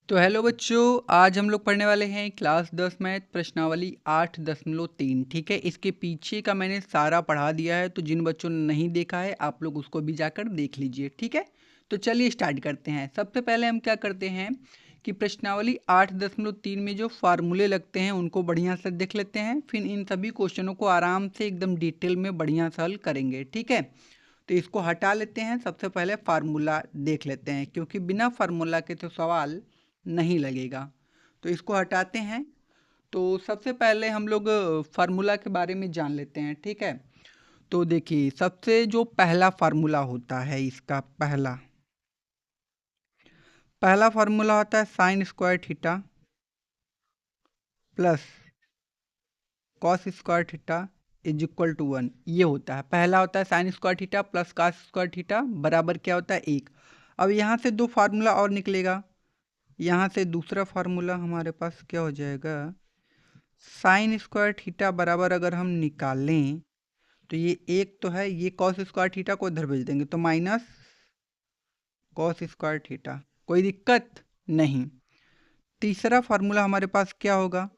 तो हेलो बच्चों, आज हम लोग पढ़ने वाले हैं क्लास 10 मैथ प्रश्नावली 8.3। ठीक है, इसके पीछे का मैंने सारा पढ़ा दिया है, तो जिन बच्चों ने नहीं देखा है आप लोग उसको भी जाकर देख लीजिए। ठीक है, तो चलिए स्टार्ट करते हैं। सबसे पहले हम क्या करते हैं कि प्रश्नावली 8.3 में जो फार्मूले लगते हैं उनको बढ़िया से देख लेते हैं, फिर इन सभी क्वेश्चनों को आराम से एकदम डिटेल में बढ़िया से हल करेंगे। ठीक है, तो इसको हटा लेते हैं। सबसे पहले फार्मूला देख लेते हैं, क्योंकि बिना फार्मूला के तो सवाल नहीं लगेगा। तो इसको हटाते हैं। तो सबसे पहले हम लोग फार्मूला के बारे में जान लेते हैं। ठीक है, तो देखिए सबसे जो पहला फार्मूला होता है, इसका पहला पहला फार्मूला होता है sine square theta plus cos square theta is equal to 1। ये होता है पहला, होता है sine square theta plus cos square theta बराबर क्या होता है 1। अब यहाँ से दो फार्मूला और निकलेगा। यहाँ से दूसरा फार्मूला हमारे पास क्या हो जाएगा, साइन स्क्वायर थीटा बराबर अगर हम निकालें तो ये एक तो है, ये कॉस स्क्वायर थीटा को इधर भेज देंगे तो माइनस कॉस स्क्वायर थीटा, कोई दिक्कत नहीं। तीसरा फार्मूला हमारे पास क्या होगा,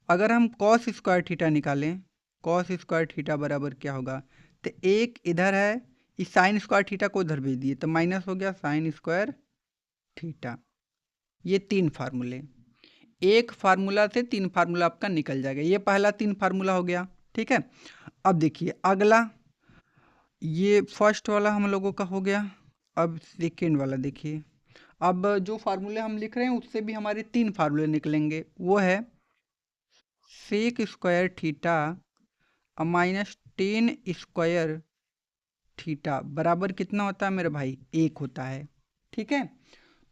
अगर हम कॉस स्क्वायर थीटा निकालें, कॉस स्क्वायर थीटा बराबर क्या होगा, तो एक इधर है, इस साइन स्क्वायर थीटा को इधर भेज दिए तो माइनस हो गया साइन स्क्वायर थीटा। ये तीन फार्मूले, एक फार्मूला से तीन फार्मूला आपका निकल जाएगा। ये पहला तीन फार्मूला हो गया। ठीक है, अब देखिए अगला, ये फर्स्ट वाला हम लोगों का हो गया। अब सेकेंड वाला देखिए, अब जो फार्मूले हम लिख रहे हैं उससे भी हमारे तीन फार्मूले निकलेंगे। वो है sec square theta minus tan square theta बराबर कितना होता है मेरे भाई, एक होता है। ठीक है,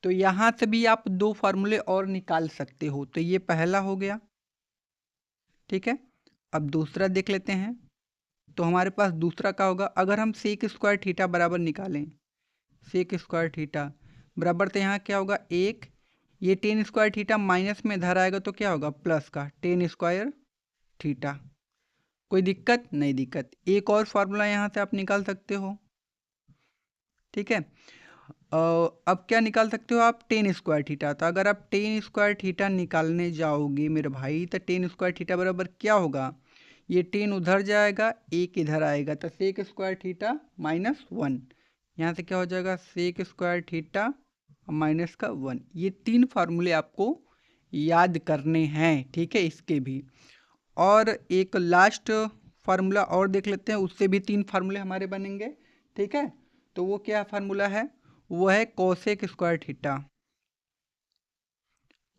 तो यहाँ से भी आप दो फार्मूले और निकाल सकते हो। तो ये पहला हो गया। ठीक है, अब दूसरा देख लेते हैं। तो हमारे पास दूसरा का होगा, अगर हम सेक स्क्वायर थीटा बराबर निकालें, सेक स्क्वायर थीटा बराबर, तो यहाँ क्या होगा एक, ये टेन स्क्वायर थीटा माइनस में इधर आएगा तो क्या होगा प्लस का टेन स्क्वायर थीटा। कोई दिक्कत नहीं, दिक्कत। एक और फार्मूला यहाँ से आप निकाल सकते हो। ठीक है, अब क्या निकाल सकते हो आप, टेन स्क्वायर थीटा। तो अगर आप टेन स्क्वायर थीटा निकालने जाओगे मेरे भाई, तो टेन स्क्वायर थीटा बराबर क्या होगा, ये टेन उधर जाएगा, एक इधर आएगा, तो sec square theta minus one. यहाँ से क्या हो जाएगा सेक स्क्वायर थीटा माइनस का वन। ये तीन फार्मूले आपको याद करने हैं। ठीक है, इसके भी। और एक लास्ट फार्मूला और देख लेते हैं, उससे भी तीन फार्मूले हमारे बनेंगे। ठीक है, तो वो क्या फार्मूला है, वो है cosec square theta,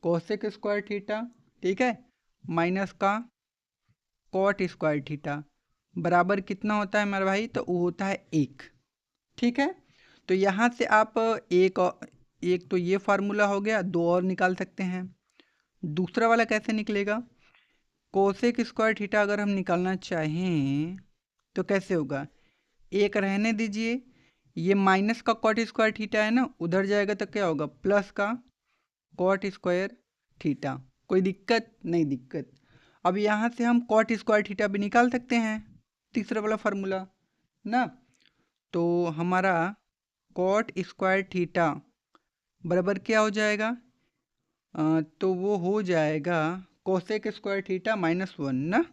cosec square theta. ठीक है, माइनस का कॉट स्क्वायर थीटा बराबर कितना होता है मेरा भाई, तो वो होता है एक। ठीक है, तो यहाँ से आप एक तो ये फार्मूला हो गया, दो और निकाल सकते हैं। दूसरा वाला कैसे निकलेगा, कोसेक स्क्वायर थीटा अगर हम निकालना चाहें तो कैसे होगा, एक रहने दीजिए, ये माइनस का कॉट स्क्वायर थीटा है ना, उधर जाएगा तो क्या होगा प्लस का कॉट स्क्वायर थीटा। कोई दिक्कत नहीं, दिक्कत। अब यहाँ से हम कॉट स्क्वायर थीटा भी निकाल सकते हैं, तीसरा वाला फार्मूला ना। तो हमारा कॉट स्क्वायर थीटा बराबर क्या हो जाएगा, तो वो हो जाएगा cosec square theta minus one ना।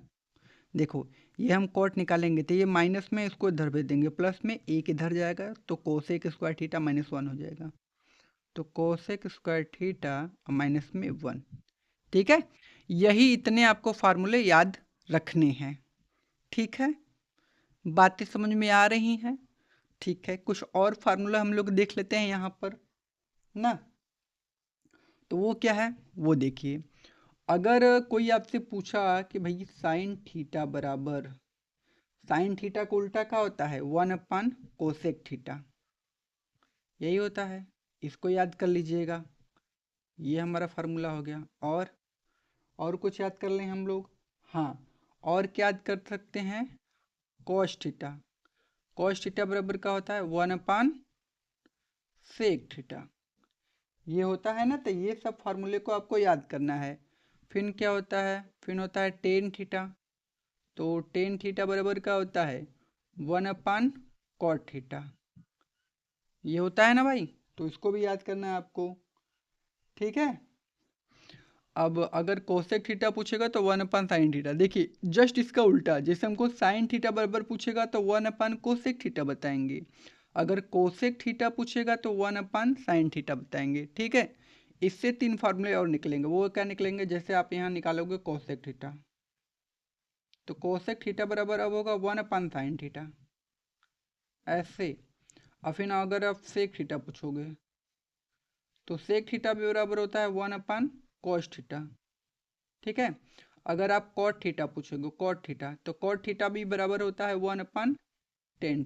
देखो ये हम कॉट निकालेंगे तो ये माइनस में इसको इधर भेज देंगे, प्लस में एक इधर जाएगा तो cosec square theta minus one हो जाएगा। तो कोसेक स्क्वायर थीटा माइनस में वन। ठीक है, यही इतने आपको फार्मूले याद रखने हैं। ठीक है, बातें समझ में आ रही हैं। ठीक है, कुछ और फार्मूला हम लोग देख लेते हैं यहाँ पर ना। तो वो क्या है वो देखिए, अगर कोई आपसे पूछा कि भाई साइन थीटा बराबर, साइन थीटा का उल्टा क्या होता है, वन अपान कोसेक थीटा, यही होता है। इसको याद कर लीजिएगा, ये हमारा फार्मूला हो गया। और कुछ याद कर लें हम लोग। हाँ, और क्या याद कर सकते हैं, कॉस थीटा, कॉस थीटा बराबर क्या होता है वन अपान सेक थीटा, ये होता है ना। तो ये सब फार्मूले को आपको याद करना है। फिर क्या होता है, फिर होता है टेन थीटा, तो टेन थीटा बराबर क्या होता है वन अपान कॉट थीटा, ये होता है ना भाई। तो इसको भी याद करना है आपको। ठीक है। अब अगर कोसेक थीटा पूछेगा तो 1/sin थीटा। देखिए जस्ट इसका उल्टा, जैसे हमको साइन थीटा बराबर पूछेगा तो 1/कोसेक थीटा बताएंगे, अगर कोसेक थीटा पूछेगा तो 1/sin थीटा बताएंगे। ठीक है, इससे 3 फार्मूले और निकलेंगे। वो क्या निकलेंगे, जैसे आप यहाँ निकालोगे कोसेक थीटा, तो कोसेक थीटा बराबर अब होगा 1/sin थीटा, ऐसे। और फिर अगर आप सेक थीटा पूछोगे तो सेक थीटा भी बराबर होता है 1/cos थीटा। ठीक है, अगर आप कॉट थीटा पूछोगे, कॉट थीटा, तो कॉट थीटा भी बराबर होता है 1/tan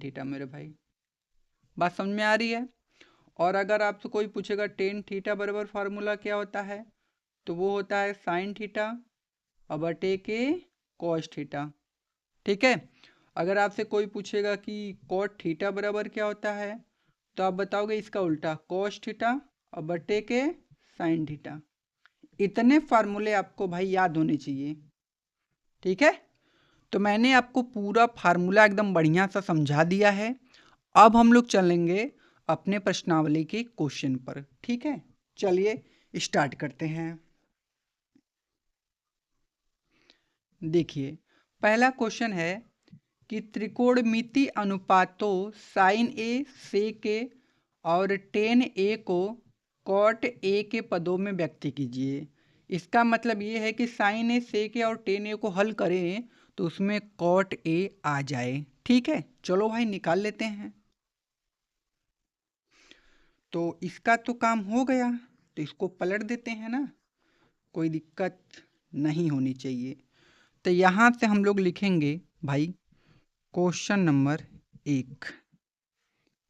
थीटा मेरे भाई। बात समझ में आ रही है। और अगर आपसे कोई पूछेगा टेन थीटा बराबर फार्मूला क्या होता है, तो वो होता है साइन थीटा बटे के कॉस थीटा। ठीक है, अगर आपसे कोई पूछेगा कि कॉट थीटा बराबर क्या होता है, तो आप बताओगे इसका उल्टा, कॉस थीटा बटे के साइन थीटा। इतने फार्मूले आपको भाई याद होने चाहिए। ठीक है, तो मैंने आपको पूरा फार्मूला एकदम बढ़िया सा समझा दिया है। अब हम लोग चलेंगे अपने प्रश्नावली के क्वेश्चन पर। ठीक है, चलिए स्टार्ट करते हैं। देखिए पहला क्वेश्चन है कि त्रिकोणमिति अनुपातों साइन ए सेक ए और टेन ए को कॉट ए के पदों में व्यक्त कीजिए। इसका मतलब ये है कि साइन ए सेक ए और टेन ए को हल करें तो उसमें कॉट ए आ जाए। ठीक है, चलो भाई निकाल लेते हैं। तो इसका तो काम हो गया, तो इसको पलट देते हैं ना, कोई दिक्कत नहीं होनी चाहिए। तो यहाँ से हम लोग लिखेंगे भाई क्वेश्चन नंबर 1।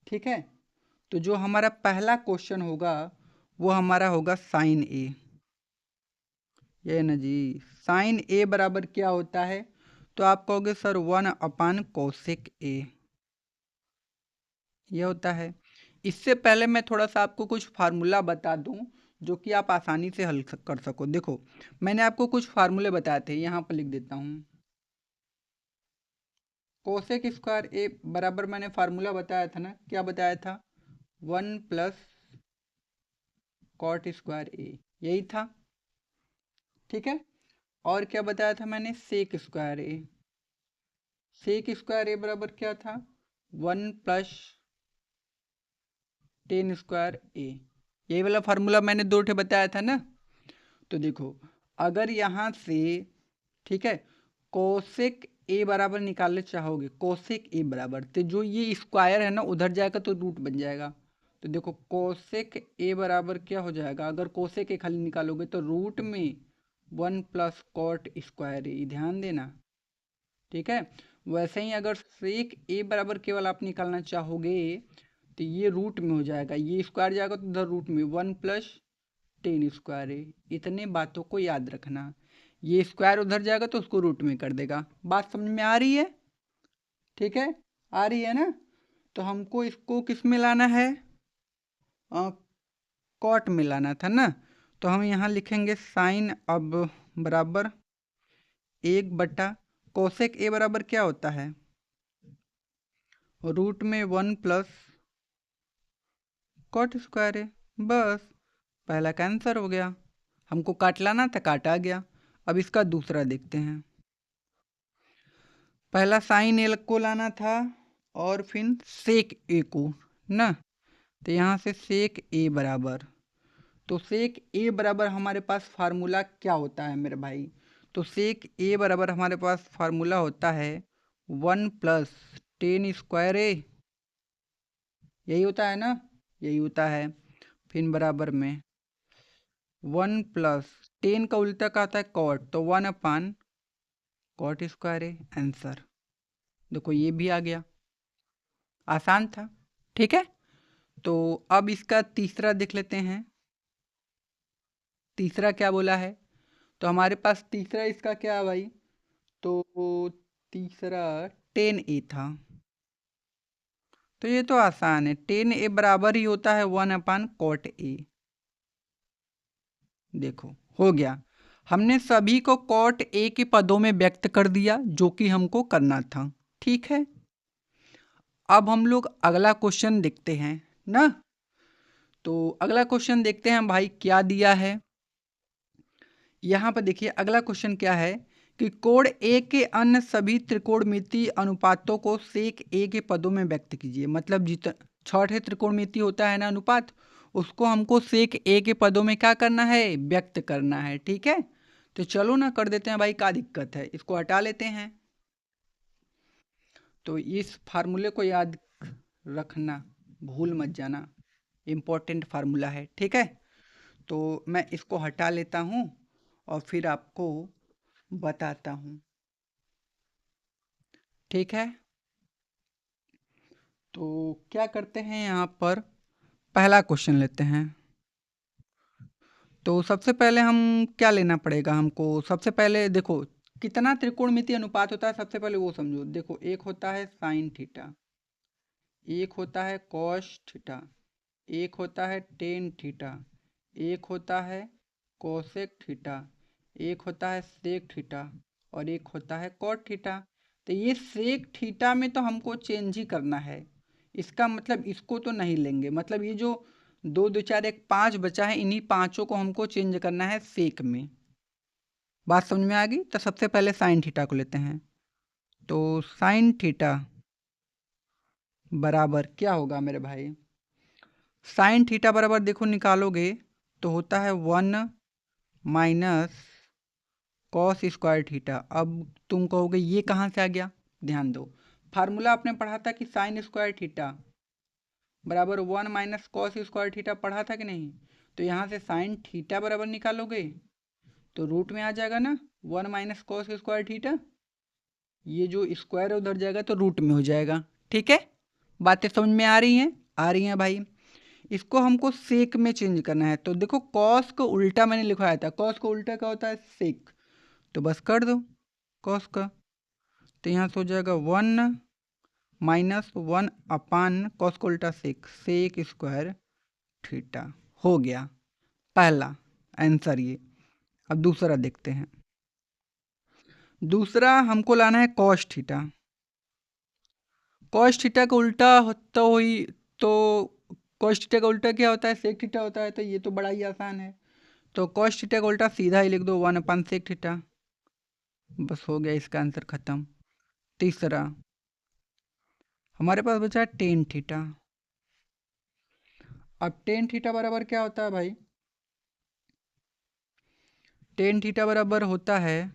ठीक है, तो जो हमारा पहला क्वेश्चन होगा वो हमारा होगा साइन ए। ये ना जी, साइन ए बराबर क्या होता है, तो आप कहोगे सर 1/कोसेक ए, ये होता है। इससे पहले मैं थोड़ा सा आपको कुछ फार्मूला बता दूं जो कि आप आसानी से हल कर सको। देखो मैंने आपको कुछ फार्मूले बताए थे, यहाँ पर लिख देता हूँ। कोसेक स्क्वायर ए बराबर मैंने फार्मूला बताया था ना, क्या बताया था, 1+कॉट स्क्वायर ए, यही था। ठीक है, और क्या बताया था मैंने, सेक square A, sec square A बराबर क्या था, 1+tan स्क्वायर ए। यही वाला फार्मूला मैंने 2 ठे बताया था ना। तो देखो अगर यहाँ से, ठीक है, कोसेक ए बराबर निकालना चाहोगे, कोसेक ए बराबर, तो जो ये स्क्वायर है ना उधर जाएगा तो रूट बन जाएगा। तो देखो कोसेक ए बराबर क्या हो जाएगा, अगर कोसेक ए खाली निकालोगे तो रूट में 1+कॉट स्क्वायर ए, ध्यान देना। ठीक है, वैसे ही अगर सेक ए बराबर केवल आप निकालना चाहोगे तो ये रूट में हो जाएगा, ये स्क्वायर जाएगा तो उधर रूट में 1+tan स्क्वायर ए। इतने बातों को याद रखना, ये स्क्वायर उधर जाएगा तो उसको रूट में कर देगा। बात समझ में आ रही है। ठीक है, आ रही है ना। तो हमको इसको किस में लाना है, कॉट में लाना था ना। तो हम यहाँ लिखेंगे साइन अब बराबर 1/, कोसेक ए बराबर क्या होता है, रूट में 1+कॉट स्क्वायर ए। बस पहला का आंसर हो गया, हमको काट लाना था, काट आ गया। अब इसका दूसरा देखते हैं। पहला साइन ए को लाना था और फिर सेक ए को ना, तो यहाँ से सेक ए बराबर, तो सेक ए बराबर हमारे पास फार्मूला क्या होता है मेरे भाई, तो सेक ए बराबर हमारे पास फार्मूला होता है 1+tan स्क्वायर ए, यही होता है ना, यही होता है। फिर बराबर में 1+tan का उल्टा का आता है कॉट, तो 1/कॉट स्क्वायर ए, आंसर। देखो ये भी आ गया, आसान था। ठीक है, तो अब इसका तीसरा देख लेते हैं। तीसरा क्या बोला है, तो हमारे पास तीसरा इसका क्या है भाई, तो तीसरा tan ए था। तो ये तो आसान है, tan ए बराबर ही होता है 1/कॉट ए। देखो हो गया, हमने सभी को कॉट ए के पदों में व्यक्त कर दिया जो कि हमको करना था। ठीक है, अब हम लोग अगला क्वेश्चन देखते हैं ना। तो अगला क्वेश्चन देखते हैं भाई क्या दिया है। यहाँ पर देखिए अगला क्वेश्चन क्या है कि कोण ए के अन्य सभी त्रिकोणमितीय अनुपातों को सेक ए के पदों में व्यक्त कीजिए। मतलब जितना छठे त्रिकोणमितीय होता है ना अनुपात, उसको हमको सेक ए के पदों में क्या करना है, व्यक्त करना है। ठीक है, तो चलो ना कर देते हैं भाई, क्या दिक्कत है, इसको हटा लेते हैं। तो इस फार्मूले को याद रखना, भूल मत जाना, इम्पोर्टेंट फार्मूला है। ठीक है, तो मैं इसको हटा लेता हूँ और फिर आपको बताता हूँ। ठीक है, तो क्या करते हैं, यहाँ पर पहला क्वेश्चन लेते हैं। तो सबसे पहले हम क्या लेना पड़ेगा हमको, सबसे पहले देखो कितना त्रिकोणमितीय अनुपात होता है, सबसे पहले वो समझो। देखो एक होता है साइन थीटा, एक होता है कॉस थीटा, एक होता है टेन थीटा, एक होता है कोसेक थीटा, एक होता है सेक थीटा और एक होता है कॉट थीटा। तो ये सेक थीटा में तो हमको चेंज ही करना है, इसका मतलब इसको तो नहीं लेंगे। मतलब ये जो दो दो चार एक पाँच बचा है, इन्हीं पांचों को हमको चेंज करना है सेक में। बात समझ में आ गई। तो सबसे पहले साइन थीटा को लेते हैं। तो साइन थीटा बराबर क्या होगा मेरे भाई, साइन थीटा बराबर देखो निकालोगे तो होता है 1 माइनस कॉस स्क्वायर थीटा। अब तुम कहोगे ये कहाँ से आ गया, ध्यान दो, फार्मूला आपने पढ़ा था कि साइन स्क्वायर थीटा बराबर 1 माइनस कॉस स्क्वायर थीटा, पढ़ा था कि नहीं। तो यहाँ से साइन थीटा बराबर निकालोगे तो रूट में आ जाएगा ना 1 माइनस कॉस स्क्वायर थीटा, ये जो स्क्वायर है उधर जाएगा तो रूट में हो जाएगा। ठीक है, बातें समझ में आ रही हैं, आ रही हैं भाई। इसको हमको सेक में चेंज करना है। तो देखो कॉस को उल्टा मैंने लिखवाया था, कॉस को उल्टा क्या होता है, सेक। तो बस कर दो कॉस का, तो यहाँ से हो जाएगा 1 माइनस 1 अपान कॉस को उल्टा सेक, सेक स्क्वायर थीटा हो गया पहला आंसर ये। अब दूसरा देखते हैं। दूसरा हमको लाना है कॉस थीटा। कॉस थीटा का उल्टा होता हुई तो कॉस थीटा का उल्टा क्या होता है, सेक थीटा होता है। तो ये तो बड़ा ही आसान है, तो कॉस थीटा का उल्टा सीधा ही लिख दो 1 अपान सेक थीटा, बस हो गया इसका आंसर खत्म। तीसरा हमारे पास बचा है टेन थीटा। अब टेन थीटा बराबर क्या होता है भाई, टेन थीटा बराबर होता है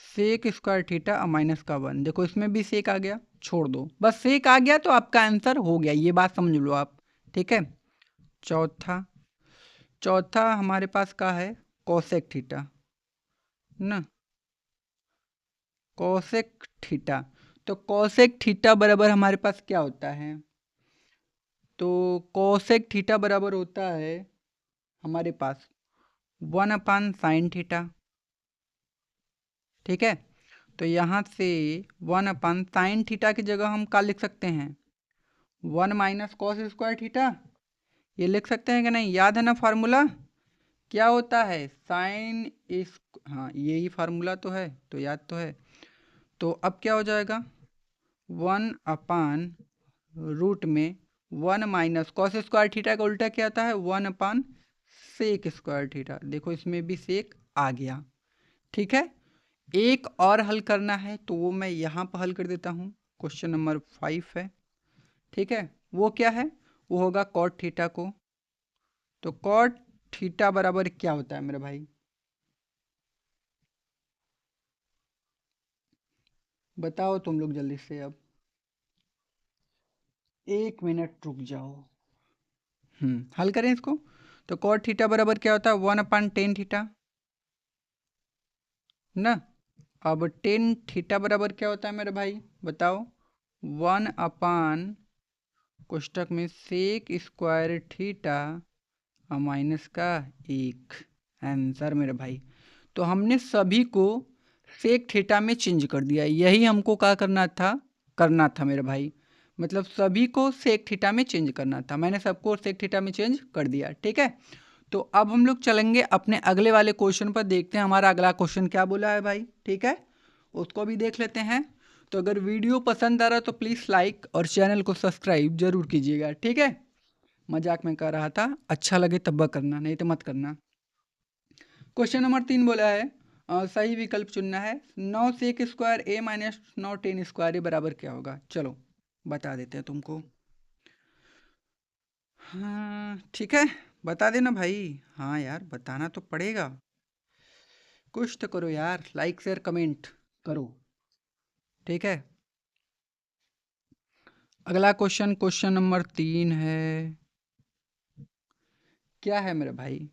सेक स्क्वायर थीटा माइनस का 1। देखो इसमें भी सेक आ गया, छोड़ दो, बस सेक आ गया तो आपका आंसर हो गया, ये बात समझ लो आप। ठीक है, चौथा चौथा हमारे पास का है कोसेक थीटा ना, कोसेक थीटा। तो कोसेक थीटा बराबर हमारे पास क्या होता है, तो कोसेक थीटा बराबर होता है हमारे पास 1 अपान साइन थीटा। ठीक है, तो यहाँ से 1 अपान साइन थीटा की जगह हम क्या लिख सकते हैं, 1 माइनस कॉस स्क्वायर थीटा, ये लिख सकते हैं कि नहीं, याद है ना फार्मूला क्या होता है, साइन इस, हाँ यही फार्मूला तो है, तो याद तो है। तो अब क्या हो जाएगा 1 अपान रूट में 1 माइनस कॉस स्क्वायर थीटा का उल्टा क्या आता है 1 अपान सेक स्क्वायर थीटा। देखो इसमें भी सेक आ गया। ठीक है, एक और हल करना है तो वो मैं यहाँ पर हल कर देता हूँ, क्वेश्चन नंबर 5 है। ठीक है, वो क्या है, वो होगा कॉट थीटा को। तो कॉट थीटा बराबर क्या होता है मेरे भाई, बताओ तुम लोग जल्दी से। अब 1 मिनट रुक जाओ, हल करें इसको। तो कॉट थीटा बराबर क्या होता है 1 अपान टेन थीटा ना। अब टेन थीटा बराबर क्या होता है मेरे भाई, बताओ, 1 अपान कोष्टक में सेक स्क्वायर थीटा माइनस का 1, आंसर मेरे भाई। तो हमने सभी को सेक थीटा में चेंज कर दिया, यही हमको क्या करना था मेरे भाई। मतलब सभी को सेक थीटा में चेंज करना था, मैंने सबको सेक थीटा में चेंज कर दिया। ठीक है, तो अब हम लोग चलेंगे अपने अगले वाले क्वेश्चन पर, देखते हैं हमारा अगला क्वेश्चन क्या बोला है भाई। ठीक है, उसको भी देख लेते हैं। तो अगर वीडियो पसंद आ रहा तो प्लीज़ लाइक और चैनल को सब्सक्राइब जरूर कीजिएगा। ठीक है, मजाक में कर रहा था, अच्छा लगे तब करना, नहीं तो मत करना। क्वेश्चन नंबर 3 बोला है सही विकल्प चुनना है। 9 सेक square A minus 9 ten square A बराबर क्या होगा? चलो बता देते हैं तुमको। हाँ ठीक है, बता देना भाई। हाँ यार बताना तो पड़ेगा, कुछ तो करो यार, लाइक शेयर कमेंट करो। ठीक है, अगला क्वेश्चन, क्वेश्चन नंबर 3 है। क्या है मेरे भाई?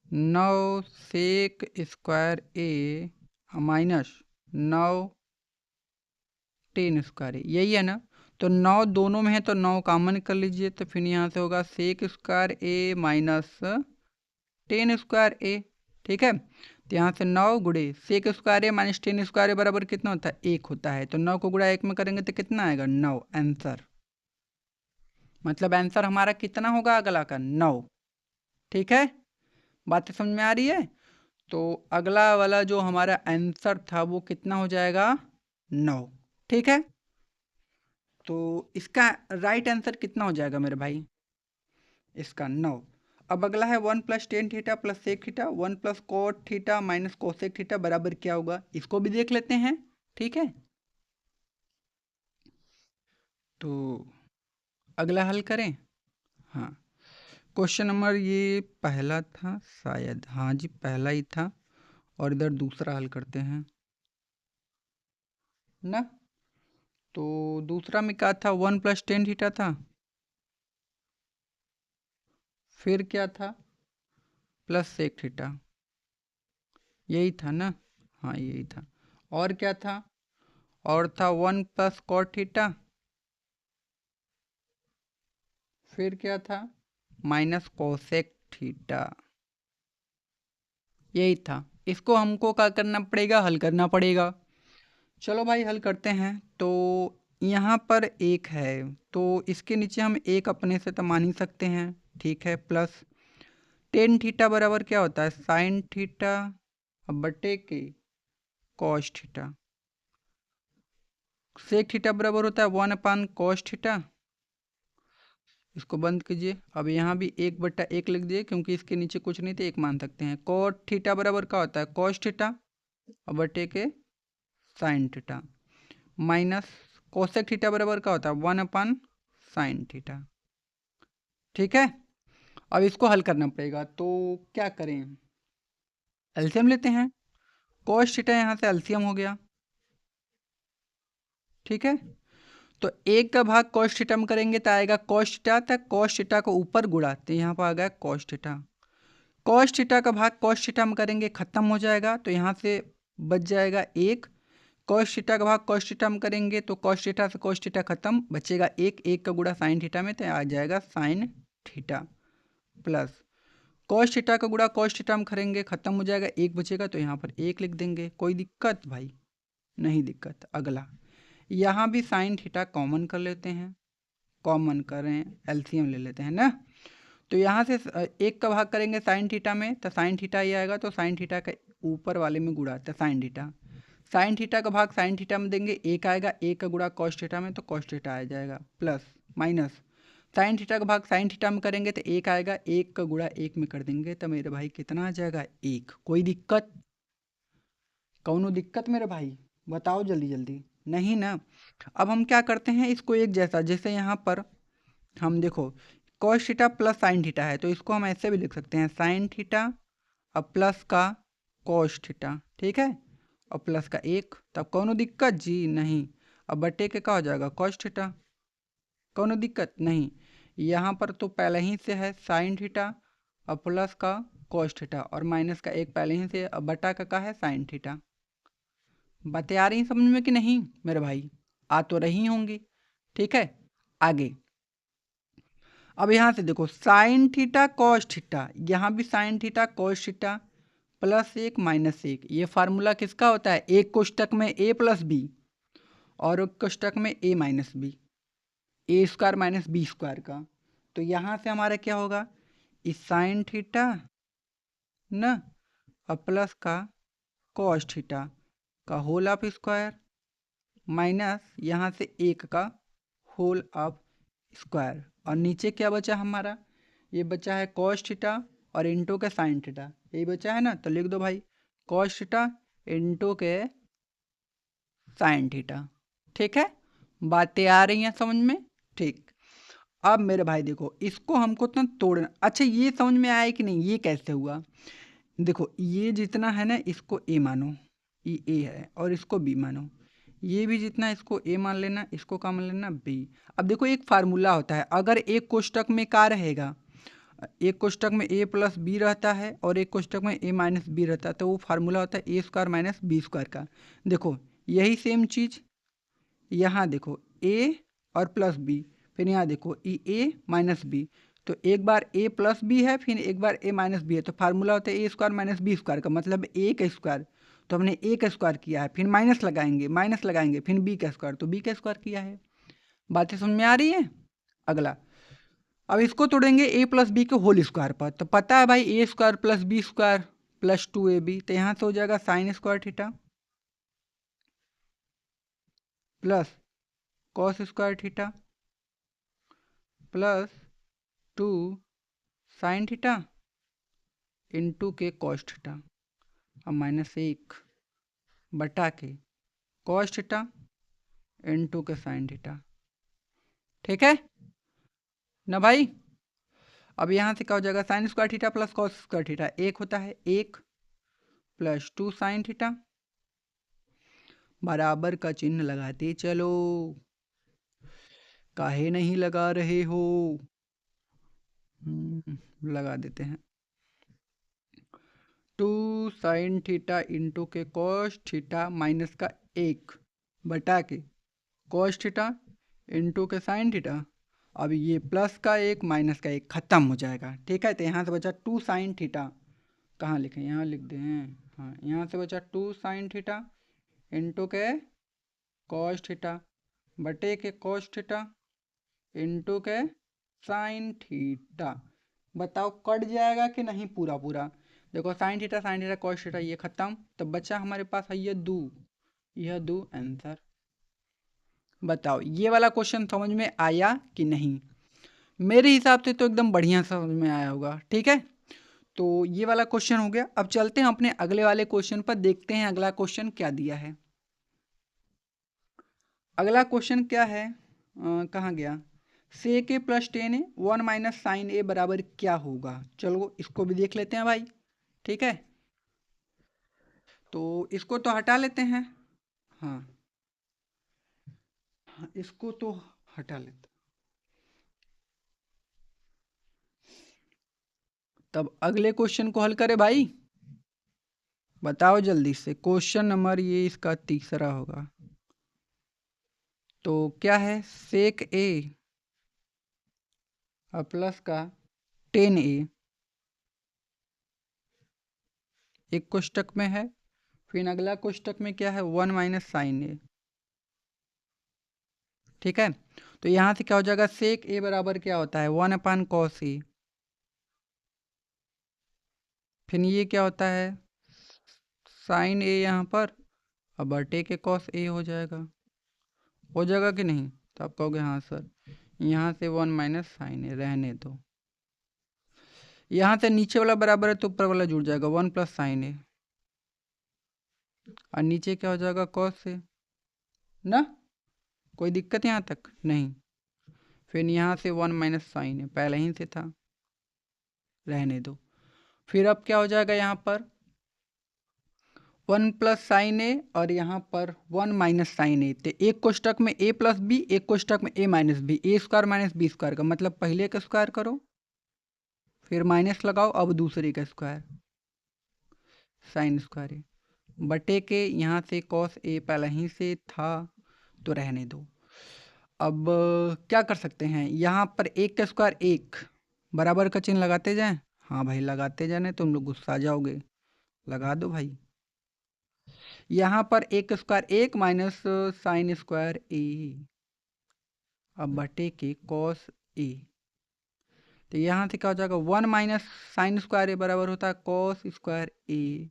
9 सेक स्क्वायर ए माइनस 9 टेन स्क्वायर ए, यही है ना? तो 9 दोनों में है तो 9 कॉमन कर लीजिए, तो फिर यहाँ से होगा सेक स्क्वायर ए माइनस टेन स्क्वायर ए। ठीक है, तो यहाँ से 9 गुड़े सेक square A minus tan square A बराबर कितना होता है? 1 होता है। तो 9 को गुड़ा 1 में करेंगे तो कितना आएगा? 9 आंसर। मतलब आंसर हमारा कितना होगा अगला का? 9। ठीक है, बात समझ में आ रही है? तो अगला वाला जो हमारा आंसर था वो कितना हो जाएगा? 9। ठीक है, तो इसका राइट आंसर कितना हो जाएगा मेरे भाई? इसका 9। अब अगला है 1 plus tan theta plus sec theta 1 plus cot theta minus cosec theta बराबर क्या होगा? इसको भी देख लेते हैं। ठीक है, तो अगला हल करें। हाँ, क्वेश्चन नंबर ये पहला था शायद, हाँ जी पहला ही था, और इधर दूसरा हल करते हैं ना। तो दूसरा में क्या था? 1 प्लस टेन थीटा था, फिर क्या था? प्लस सेक थीटा, यही था ना? हाँ यही था। और क्या था? और था 1 प्लस कॉट थीटा, फिर क्या था? माइनस कोसेक थीटा, यही था। इसको हमको क्या करना पड़ेगा? हल करना पड़ेगा। चलो भाई हल करते हैं। तो यहाँ पर एक है, तो इसके नीचे हम एक अपने से तो मान ही सकते हैं। ठीक है, प्लस टेन थीटा बराबर क्या होता है? साइन थीटा बटे के कॉस थीटा। सेक थीटा बराबर होता है 1/cos थीटा। इसको बंद कीजिए। अब यहाँ भी 1/1 लिख दिए, क्योंकि इसके नीचे कुछ नहीं तो एक मान सकते हैं। कॉट थीटा बराबर क्या होता है? कॉस थीटा और बटे के sine theta, minus cosec theta बराबर क्या होता है? 1/sin theta. ठीक है, अब इसको हल करना पड़ेगा, तो क्या करें? एलसीएम लेते हैं। कॉस थीटा यहाँ से एलसीएम हो गया। ठीक है, तो एक का भाग कॉस थीटा में करेंगे तो आएगा कॉस थीटा, तक कॉस थीटा को ऊपर गुड़ाते यहाँ पर आ गया कॉस थीटा। कॉस थीटा का भाग कॉस थीटा में करेंगे, खत्म हो जाएगा, तो यहाँ से बच जाएगा 1। कॉस थीटा का भाग कॉस थीटा में करेंगे तो कॉस थीटा से कॉस थीटा खत्म, बचेगा 1। 1 का गुड़ा साइन थीटा में तो आ जाएगा sine theta, plus cos theta का गुड़ा कॉस थीटा में करेंगे, खत्म हो जाएगा, 1 बचेगा, तो यहाँ पर 1 लिख देंगे। कोई दिक्कत भाई? नहीं दिक्कत। अगला यहाँ भी साइन थीटा कॉमन कर लेते हैं। कॉमन करें, एलसीएम ले लेते हैं ना। तो यहाँ से 1 का भाग करेंगे साइन थीटा में तो साइन थीटा ही आएगा, तो साइन थीटा का ऊपर वाले में गुड़ा है साइन थीटा। साइन थीटा का भाग साइन थीटा में देंगे, 1 आएगा, 1 का गुड़ा कॉस थीटा में तो कॉस थीटा आ जाएगा, प्लस माइनस साइन थीटा का भाग साइन थीटा में करेंगे तो 1 आएगा, 1 का गुड़ा 1 में कर देंगे तो मेरे भाई कितना आ जाएगा? 1। कोई दिक्कत? कौनो दिक्कत मेरे भाई? बताओ जल्दी जल्दी। नहीं ना? अब हम क्या करते हैं इसको एक जैसा, जैसे यहाँ पर हम देखो cos theta plus sine theta है, तो इसको हम ऐसे भी लिख सकते हैं साइन थीटा और प्लस का कॉस थीटा। ठीक है, और प्लस का 1, तब कौनो दिक्कत जी? नहीं। अब बटे के क्या हो जाएगा? Cos theta. कौनो दिक्कत नहीं। यहाँ पर तो पहले ही से है साइन थीटा और प्लस का कॉस थीटा, और माइनस का 1 पहले ही से, अब बटा का है साइन थीटा। बातें आ रही समझ में कि नहीं मेरे भाई? आ तो रही होंगी। ठीक है, आगे। अब यहाँ से देखो साइन थीटा कॉस थीटा, यहाँ भी साइन थीटा कॉस थीटा, +1 -1, ये फार्मूला किसका होता है? एक कोष्टक में a + b और एक कोष्टक में a - b, a² - b² का। तो यहाँ से हमारा क्या होगा? इस साइन थीटा न और प्लस का कॉस थीटा का होल ऑफ स्क्वायर माइनस यहाँ से 1 का होल ऑफ स्क्वायर और नीचे क्या बचा हमारा, ये बचा है कॉस थीटा और इंटू के साइन थीटा, यही बचा है ना। तो लिख दो भाई कॉस थीटा इंटू के साइन थीटा। ठीक है, बातें आ रही हैं समझ में। ठीक, अब मेरे भाई देखो इसको हमको तो तोड़ना। अच्छा ये समझ में आया कि नहीं, ये कैसे हुआ। देखो ये जितना है ना इसको ए मानो, ये ए है, और इसको बी मानो, ये भी जितना है इसको ए मान लेना, इसको क्या मान लेना बी। अब देखो एक फार्मूला होता है, अगर एक कोष्टक में क्या रहेगा, एक कोष्टक में ए प्लस बी रहता है और एक कोष्टक में ए माइनस बी रहता है, तो वो फार्मूला होता है A square minus B square का। देखो यही सेम चीज़ यहाँ देखो ए और प्लस बी, फिर यहाँ देखो ए माइनस बी, तो एक बार ए प्लस बी है फिर एक बार ए माइनस बी है, तो फार्मूला होता है A square minus B square का, मतलब ए का स्क्वायर। तो हमने ए का स्क्वायर किया है, फिर माइनस लगाएंगे फिर बी का स्क्वायर, तो बी का स्क्वायर किया है। बातें समझ में आ रही है। अगला, अब इसको तोड़ेंगे ए प्लस बी के होल स्क्वायर पर, तो पता है भाई A square plus B square plus 2ab, तो यहाँ से हो जाएगा sine square theta plus cos square theta plus 2 sine theta into के कॉस थीटा, अब -1 बटा के कॉस थीटा इंटू के साइन थीटा। ठीक है ना भाई। अब यहाँ से क्या हो जाएगा, sine square theta plus cos square theta एक होता है, 1 प्लस 2 साइन थीटा, बराबर का चिन्ह लगाते चलो, काहे नहीं लगा रहे हो। लगा देते हैं 2 साइन थीटा इंटू के कॉस थीटा माइनस का 1 बटा के कॉस थीटा इंटू के साइन थीटा। अब ये प्लस का 1 माइनस का 1 खत्म हो जाएगा। ठीक है, तो यहाँ से बचा 2 साइन थीटा, कहाँ लिखें, यहाँ लिख दें, हाँ यहाँ से बचा 2 साइन थीटा इंटू के कॉस थीटा बटे के कॉस थीटा इंटू के साइन थीटा। बताओ कट जाएगा कि नहीं पूरा पूरा। देखो साइन थीटा कॉस थीटा ये खत्म, तो बचा हमारे पास है यह दो आंसर। बताओ ये वाला क्वेश्चन समझ में आया कि नहीं। मेरे हिसाब से तो एकदम बढ़िया समझ में आया होगा। ठीक है, तो ये वाला क्वेश्चन हो गया। अब चलते हैं अपने अगले वाले क्वेश्चन पर, देखते हैं अगला क्वेश्चन क्या दिया है। अगला क्वेश्चन क्या है, कहाँ गया, सेक ए प्लस 10a 1 माइनस साइन ए बराबर क्या होगा। चलो इसको भी देख लेते हैं भाई। ठीक है, तो इसको तो हटा लेते हैं, हाँ इसको तो हटा लेते, तब अगले क्वेश्चन को हल करें भाई। बताओ जल्दी से, क्वेश्चन नंबर ये इसका तीसरा होगा। तो क्या है, सेक ए और प्लस का 10a एक कोष्टक में है, फिर अगला कोष्टक में क्या है 1 माइनस साइन ए। ठीक है, तो यहाँ से क्या हो जाएगा, सेक ए बराबर क्या होता है 1 अपान कॉस ए, फिर ये क्या होता है साइन ए यहाँ पर, अब बटे के कॉस ए हो जाएगा कि नहीं। तो आप कहोगे हाँ सर, यहाँ से 1 माइनस साइन ए रहने दो, यहाँ से नीचे वाला बराबर है तो ऊपर वाला जुड़ जाएगा 1 प्लस साइन ए, और नीचे क्या हो जाएगा कॉस से ना, कोई दिक्कत यहाँ तक नहीं। फिर यहाँ से 1 माइनस साइन ए पहले ही से था, रहने दो। फिर अब क्या हो जाएगा यहाँ पर 1 प्लस साइन ए और यहाँ पर 1 माइनस साइन ए, तो एक कोष्टक में ए प्लस बी, एक कोष्टक में ए माइनस बी, ए स्क्वायर माइनस बी स्क्वायर का मतलब पहले का स्क्वायर करो फिर माइनस लगाओ, अब दूसरे का स्क्वायर साइन स्क्वायर ए बटे के यहाँ से कॉस ए पहले ही से था तो रहने दो। अब क्या कर सकते हैं, यहाँ पर एक का स्क्वायर एक, बराबर का चिन्ह लगाते जाएं, हाँ भाई लगाते जाने, तुम लोग गुस्सा जाओगे, लगा दो भाई। यहाँ पर एक स्क्वायर एक माइनस साइन स्क्वायर ए, अब बटे के कॉस ए, तो यहाँ से क्या हो जाएगा 1 माइनस साइन स्क्वायर ए बराबर होता है कॉस स्क्वायर ए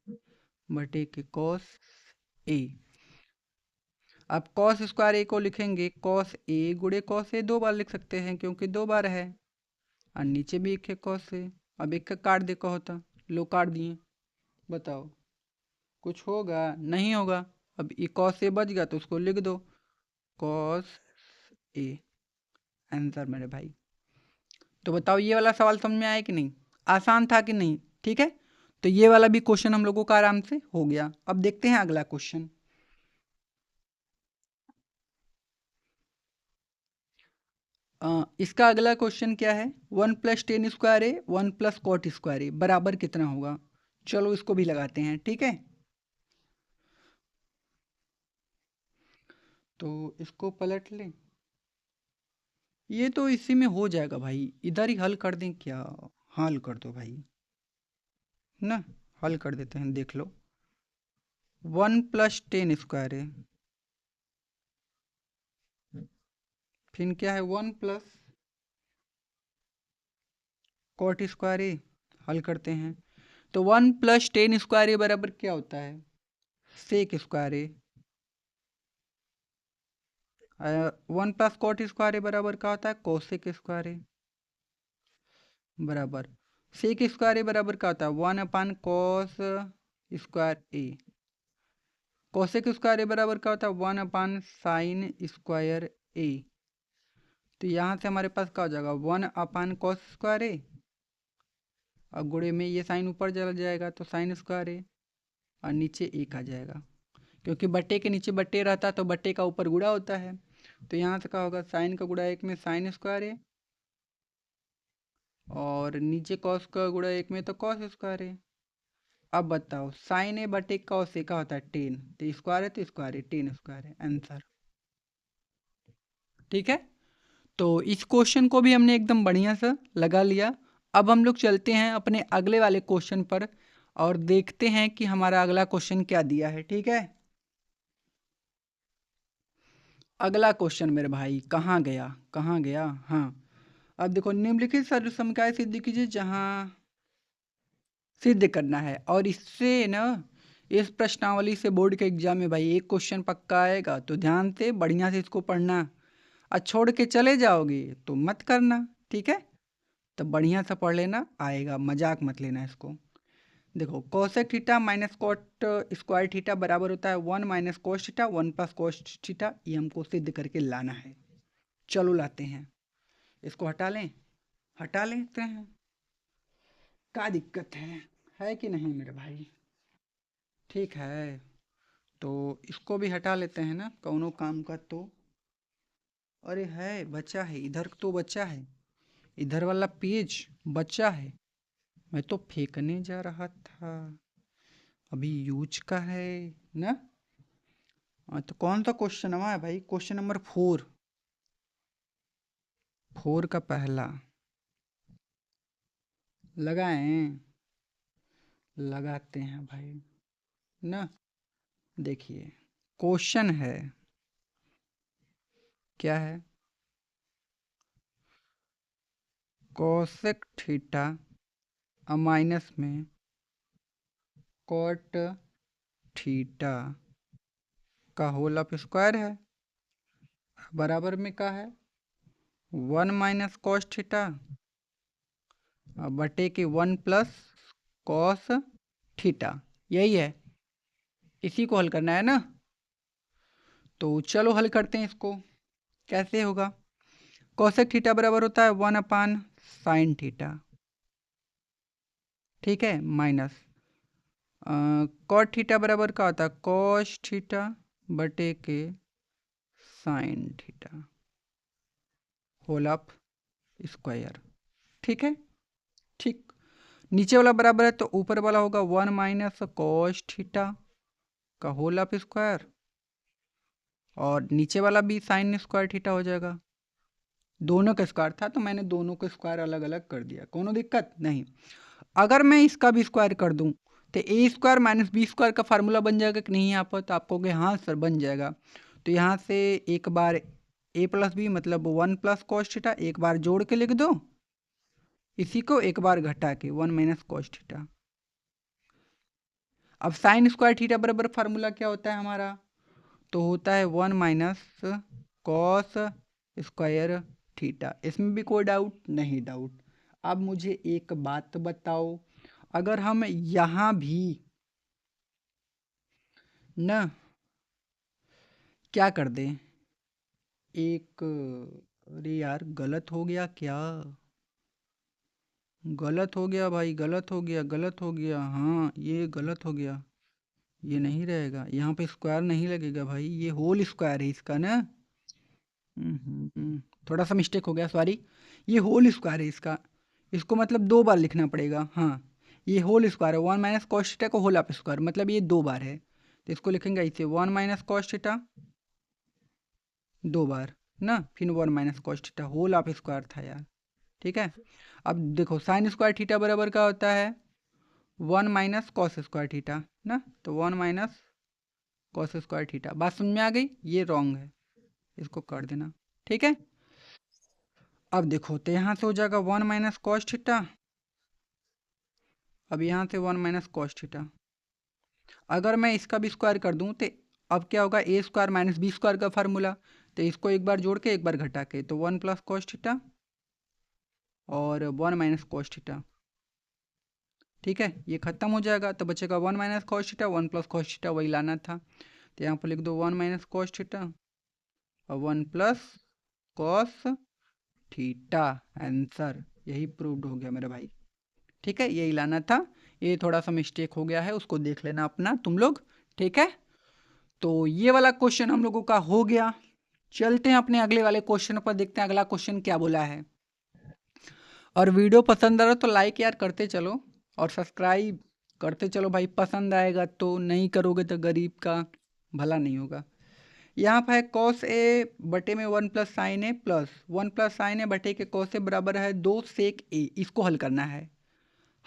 बटे के कॉस ए। अब कॉस स्क्वायर ए को लिखेंगे कॉस ए गुणे कॉस ए, 2 बार लिख सकते हैं क्योंकि 2 बार है, और नीचे भी एक है कॉस ए। अब एक का काट दे का होता, लो काट दिए, बताओ कुछ होगा? नहीं होगा। अब ये कॉस ए बच गया तो उसको लिख दो कॉस ए, आंसर मेरे भाई। तो बताओ ये वाला सवाल समझ में आया कि नहीं? आसान था कि नहीं? ठीक है, तो ये वाला भी क्वेश्चन हम लोगों का आराम से हो गया। अब देखते हैं अगला क्वेश्चन। इसका अगला क्वेश्चन क्या है? 1+10² ए 1+cot² ए बराबर कितना होगा? चलो इसको भी लगाते हैं, ठीक है। तो इसको पलट लें, ये तो इसी में हो जाएगा भाई, इधर ही हल कर दें क्या? हल कर दो भाई, ना हल कर देते हैं, देख लो। 1+10² है, फिर क्या है 1+cot² ए, हल करते हैं। तो 1+10² ए बराबर क्या होता है? sec² ए। 1+cot² ए बराबर क्या होता है? cosec² ए। बराबर sec² ए बराबर क्या होता है? 1/cos² ए। cosec² ए बराबर क्या होता है? 1/sin² ए। तो यहाँ से हमारे पास क्या हो जाएगा? 1/cos² ए, और गुणे में ये साइन ऊपर चला जाएगा तो sin² ए, और नीचे एक आ जाएगा, क्योंकि बट्टे के नीचे बट्टे रहता तो बट्टे का ऊपर गुणा होता है। तो यहाँ से क्या होगा? साइन का गुणा एक में sin² ए, और नीचे कॉस का गुणा एक में तो cos² ए। अब बताओ साइन ए बटे कॉस ए का होता है 10, तो स्क्वायर है तो स्क्वायर है, 10² है आंसर। ठीक है, तो इस क्वेश्चन को भी हमने एकदम बढ़िया सा लगा लिया। अब हम लोग चलते हैं अपने अगले वाले क्वेश्चन पर और देखते हैं कि हमारा अगला क्वेश्चन क्या दिया है। ठीक है, अगला क्वेश्चन मेरे भाई कहाँ गया, कहाँ गया? हाँ, अब देखो, निम्नलिखित सर्व समीकरण सिद्ध कीजिए जहाँ सिद्ध करना है, और इससे ना इस प्रश्नावली से बोर्ड के एग्जाम में भाई एक क्वेश्चन पक्का आएगा, तो ध्यान से बढ़िया से इसको पढ़ना। और छोड़ के चले जाओगे तो मत करना, ठीक है। तो बढ़िया से पढ़ लेना, आएगा, मजाक मत लेना इसको। देखो cosec theta minus cot square theta बराबर होता है 1 minus cos theta 1+cos theta, ये हमको सिद्ध करके लाना है। चलो लाते हैं, इसको हटा लें, हटा लेते हैं, क्या दिक्कत है कि नहीं मेरे भाई? ठीक है, तो इसको भी हटा लेते हैं ना, कौनो काम का तो। अरे है, बचा है इधर, तो बचा है इधर वाला पेज बचा है, मैं तो फेंकने जा रहा था, अभी यूज का है ना। तो कौन सा क्वेश्चन है भाई? क्वेश्चन नंबर 4, 4 का पहला लगाएं, लगाते हैं भाई ना। देखिए क्वेश्चन है, क्या है? कोसेक थीटा माइनस में कॉट थीटा का होल ऑफ स्क्वायर है, बराबर में क्या है? 1 माइनस कॉस थीटा बटे के 1+cos थीटा, यही है, इसी को हल करना है ना। तो चलो हल करते हैं इसको, कैसे होगा? कोसेक थीटा बराबर होता है 1/sin थीटा, ठीक है, माइनस कॉट थीटा बराबर क्या होता है? कॉस थीटा बटे के sine theta whole of square, ठीक है। ठीक, नीचे वाला बराबर है तो ऊपर वाला होगा 1 माइनस कॉस थीटा का होल ऑफ स्क्वायर, और नीचे वाला भी sin² थीटा हो जाएगा। दोनों का स्क्वायर था तो मैंने दोनों को स्क्वायर अलग अलग कर दिया, कोनो दिक्कत नहीं। अगर मैं इसका भी स्क्वायर कर दूं तो a² माइनस b² का फार्मूला बन जाएगा कि नहीं? यहाँ पर तो आपको कहोगे हाँ सर बन जाएगा। तो यहाँ से एक बार a+b मतलब 1+cos थीटा एक बार जोड़ के लिख दो, इसी को एक बार घटा के 1 माइनस cos थीटा। अब sin² थीटा बराबर फार्मूला क्या होता है हमारा? तो होता है 1 माइनस कॉस स्क्वायर थीटा। इसमें भी कोई डाउट नहीं? डाउट। अब मुझे एक बात बताओ, अगर हम यहाँ भी न क्या कर दें, एक, अरे यार गलत हो गया क्या? गलत हो गया भाई, गलत हो गया, गलत हो गया। हाँ ये गलत हो गया, ये नहीं रहेगा, यहाँ पे स्क्वायर नहीं लगेगा भाई, ये होल स्क्वायर है इसका ना। थोड़ा सा मिस्टेक हो गया, सॉरी। ये होल स्क्वायर है इसका, इसको मतलब दो बार लिखना पड़ेगा। हाँ ये होल स्क्वायर है, 1 माइनस कॉस थीटा को होल ऑफ स्क्वायर, मतलब ये दो बार है, तो इसको लिखेंगे इसे 1 माइनस कॉस थीटा दो बार ना, फिर 1 minus cos theta whole of square था यार। ठीक है। अब देखो साइन स्क्वायर थीटा बराबर क्या होता है? 1 माइनस कॉस स्क्वायर थीटा ना, तो 1 माइनस कॉस स्क्वायर थीटा। बात समझ में आ गई? ये रॉन्ग है, इसको कर देना। ठीक है। अब देखो तो यहाँ से हो जाएगा 1 माइनस कॉस थीटा, अब यहाँ से 1 माइनस कॉस थीटा। अगर मैं इसका भी स्क्वायर कर दूँ तो अब क्या होगा? ए स्क्वायर माइनस बी स्क्वायर का फार्मूला, तो इसको एक बार जोड़ के एक बार घटा के, तो 1 प्लस कॉस थीटा और 1 माइनस कॉस थीटा। ठीक है, ये खत्म हो जाएगा, तो बचेगा 1 minus cos theta, 1 plus cos theta वही लाना था, तो यहाँ पर लिख दो 1 माइनस कॉस थीटा और 1 प्लस कॉस थीटा। आंसर यही प्रूव्ड हो गया मेरे भाई। ठीक है, यही लाना था, ये थोड़ा सा मिस्टेक हो गया है, उसको देख लेना अपना तुम लोग। ठीक है, तो ये वाला क्वेश्चन हम लोगों का हो गया। चलते हैं अपने अगले वाले क्वेश्चन पर, देखते हैं अगला क्वेश्चन क्या बोला है। और वीडियो पसंद आ रहा तो लाइक यार करते चलो और सब्सक्राइब करते चलो भाई, पसंद आएगा तो, नहीं करोगे तो गरीब का भला नहीं होगा। यहाँ पर है कॉस ए बटे में 1 plus sine A plus 1 plus sine ए बटे के कॉस ए बराबर है 2 सेक ए। इसको हल करना है।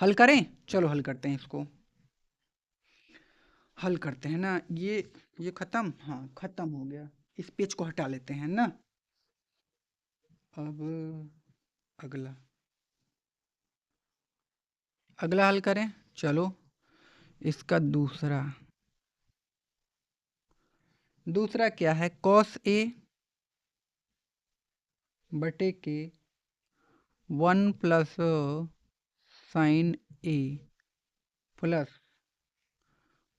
हल करें? चलो हल करते हैं इसको, हल करते हैं ना। ये खत्म, हाँ खत्म हो गया, इस पेज को हटा लेते हैं ना। अब अगला, अगला हल करें। चलो इसका दूसरा, दूसरा क्या है? कॉस ए बटे के 1 plus sine A plus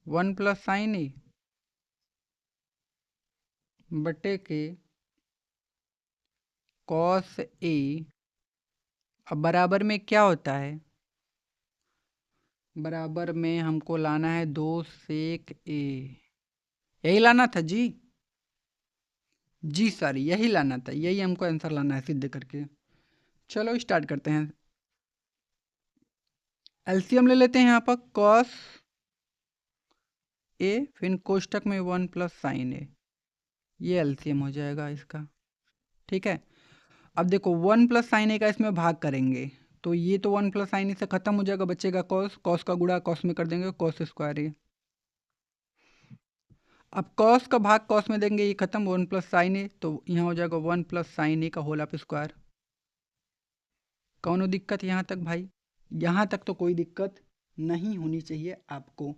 1 plus sine ए बटे के कॉस ए। अब बराबर में क्या होता है? बराबर में हमको लाना है 2 सेक ए, यही लाना था जी। जी सर यही लाना था, यही हमको आंसर लाना है सिद्ध करके। चलो स्टार्ट करते हैं। एलसीएम ले लेते हैं यहाँ पर, कॉस ए फिर कोष्टक में 1 प्लस साइन ए, ये एलसीएम हो जाएगा इसका। ठीक है। अब देखो 1 प्लस साइन ए का इसमें भाग करेंगे, तो ये तो 1 प्लस साइन ए से खत्म हो जाएगा, बचेगा कॉस, कॉस का गुणा कॉस में कर देंगे, कॉस स्क्वायर ए। अब कॉस का भाग कॉस में देंगे, ये खत्म, 1 प्लस साइन ए, तो यहाँ हो जाएगा 1 प्लस साइन ए का होल ऑफ स्क्वायर। कौनो दिक्कत यहाँ तक भाई? यहाँ तक तो कोई दिक्कत नहीं होनी चाहिए आपको।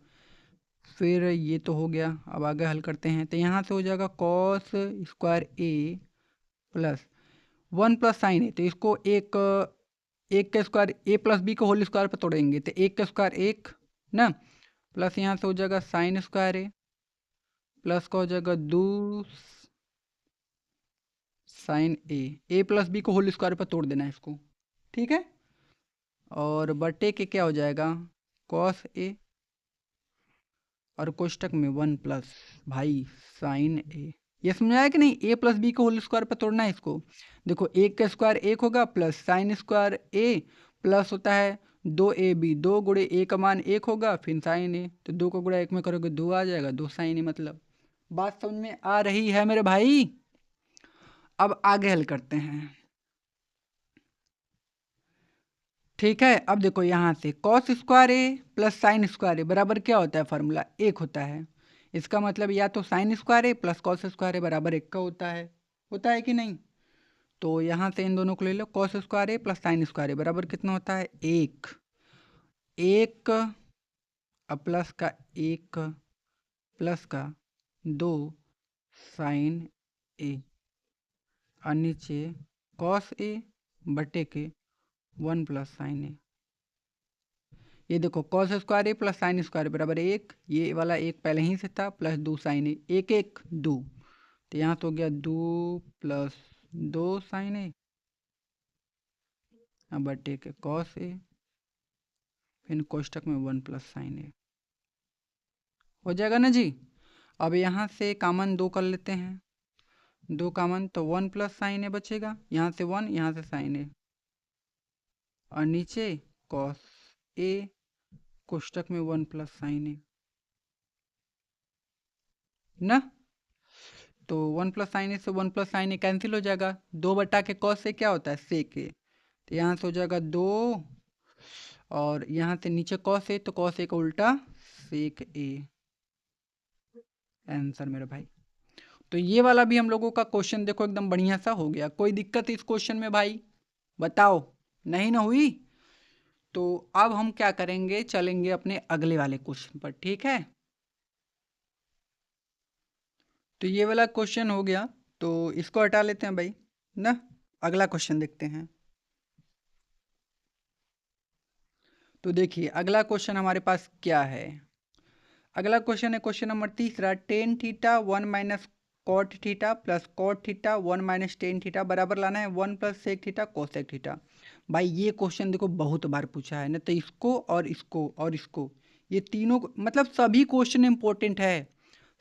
फिर ये तो हो गया, अब आगे हल करते हैं, तो यहाँ से हो जाएगा कॉस स्क्वायर ए प्लस 1 प्लस साइन ए, तो इसको एक, एक का स्क्वायर ए प्लस बी को होल स्क्वायर पर तोड़ेंगे, तो एक का स्क्वायर एक ना, प्लस यहाँ से हो जाएगा साइन स्क्वायर ए प्लस का हो जाएगा 2 साइन ए प्लस बी को होल स्क्वायर पर तोड़ देना है इसको। ठीक है, और बटे के क्या हो जाएगा? कॉस ए और कोष्टक में 1 प्लस भाई साइन ए। ये समझ आया कि नहीं? ए प्लस बी को होल स्क्वायर पर तोड़ना है इसको। देखो एक का स्क्वायर एक होगा प्लस साइन स्क्वायर ए प्लस होता है 2ab, 2 गुणे ए का मान 1 होगा, फिर साइन ए, तो 2 को गुणा 1 में करोगे 2 आ जाएगा, 2 साइन ए मतलब। बात समझ में आ रही है मेरे भाई? अब आगे हल करते हैं। ठीक है, अब देखो यहाँ से cos square A plus sine square A बराबर क्या होता है? फार्मूला 1 होता है। इसका मतलब या तो sine square A plus cos square A बराबर 1 का होता है कि नहीं? तो यहाँ से इन दोनों को ले लो, cos square A plus sine square A बराबर कितना होता है? 1। 1 अब प्लस का 1 प्लस का 2 साइन ए और नीचे कॉस ए बटे के 1 प्लस साइन ए। ये देखो कॉस स्क्वायर ए प्लस साइन स्क्वायर बराबर 1, ये वाला 1 पहले ही से था, प्लस 2 साइन ए, 1 1 2, तो यहाँ तो हो गया 2 प्लस 2 साइन ए बटे के कॉस ए, फिर कोष्टक में 1 प्लस साइन ए हो जाएगा ना जी। अब यहाँ से कॉमन 2 कर लेते हैं, 2 कॉमन तो 1 प्लस साइन ए बचेगा, यहाँ से 1 यहाँ से साइन ए और नीचे कॉस ए कोष्टक में 1 प्लस साइन ए ना। तो 1 प्लस साइन ए से 1 प्लस साइन ए कैंसिल हो जाएगा, 2 बटा के कॉस से क्या होता है सेक ए, तो यहाँ से हो जाएगा 2 और यहाँ से नीचे कॉस ए तो कॉस ए का उल्टा सेक ए, आंसर मेरा भाई। तो ये वाला भी हम लोगों का क्वेश्चन देखो एकदम बढ़िया सा हो गया। कोई दिक्कत इस क्वेश्चन में भाई बताओ, नहीं ना हुई? तो अब हम क्या करेंगे, चलेंगे अपने अगले वाले क्वेश्चन पर, ठीक है। तो ये वाला क्वेश्चन हो गया, तो इसको हटा लेते हैं भाई ना, अगला क्वेश्चन देखते हैं। तो देखिए अगला क्वेश्चन हमारे पास क्या है। अगला क्वेश्चन है question number 3, tan theta 1 minus cot theta plus cot theta 1 minus tan theta बराबर लाना है 1 plus sec theta cosec theta. भाई ये क्वेश्चन देखो बहुत बार पूछा है ना, तो इसको और इसको और इसको, ये तीनों मतलब सभी क्वेश्चन इंपॉर्टेंट है।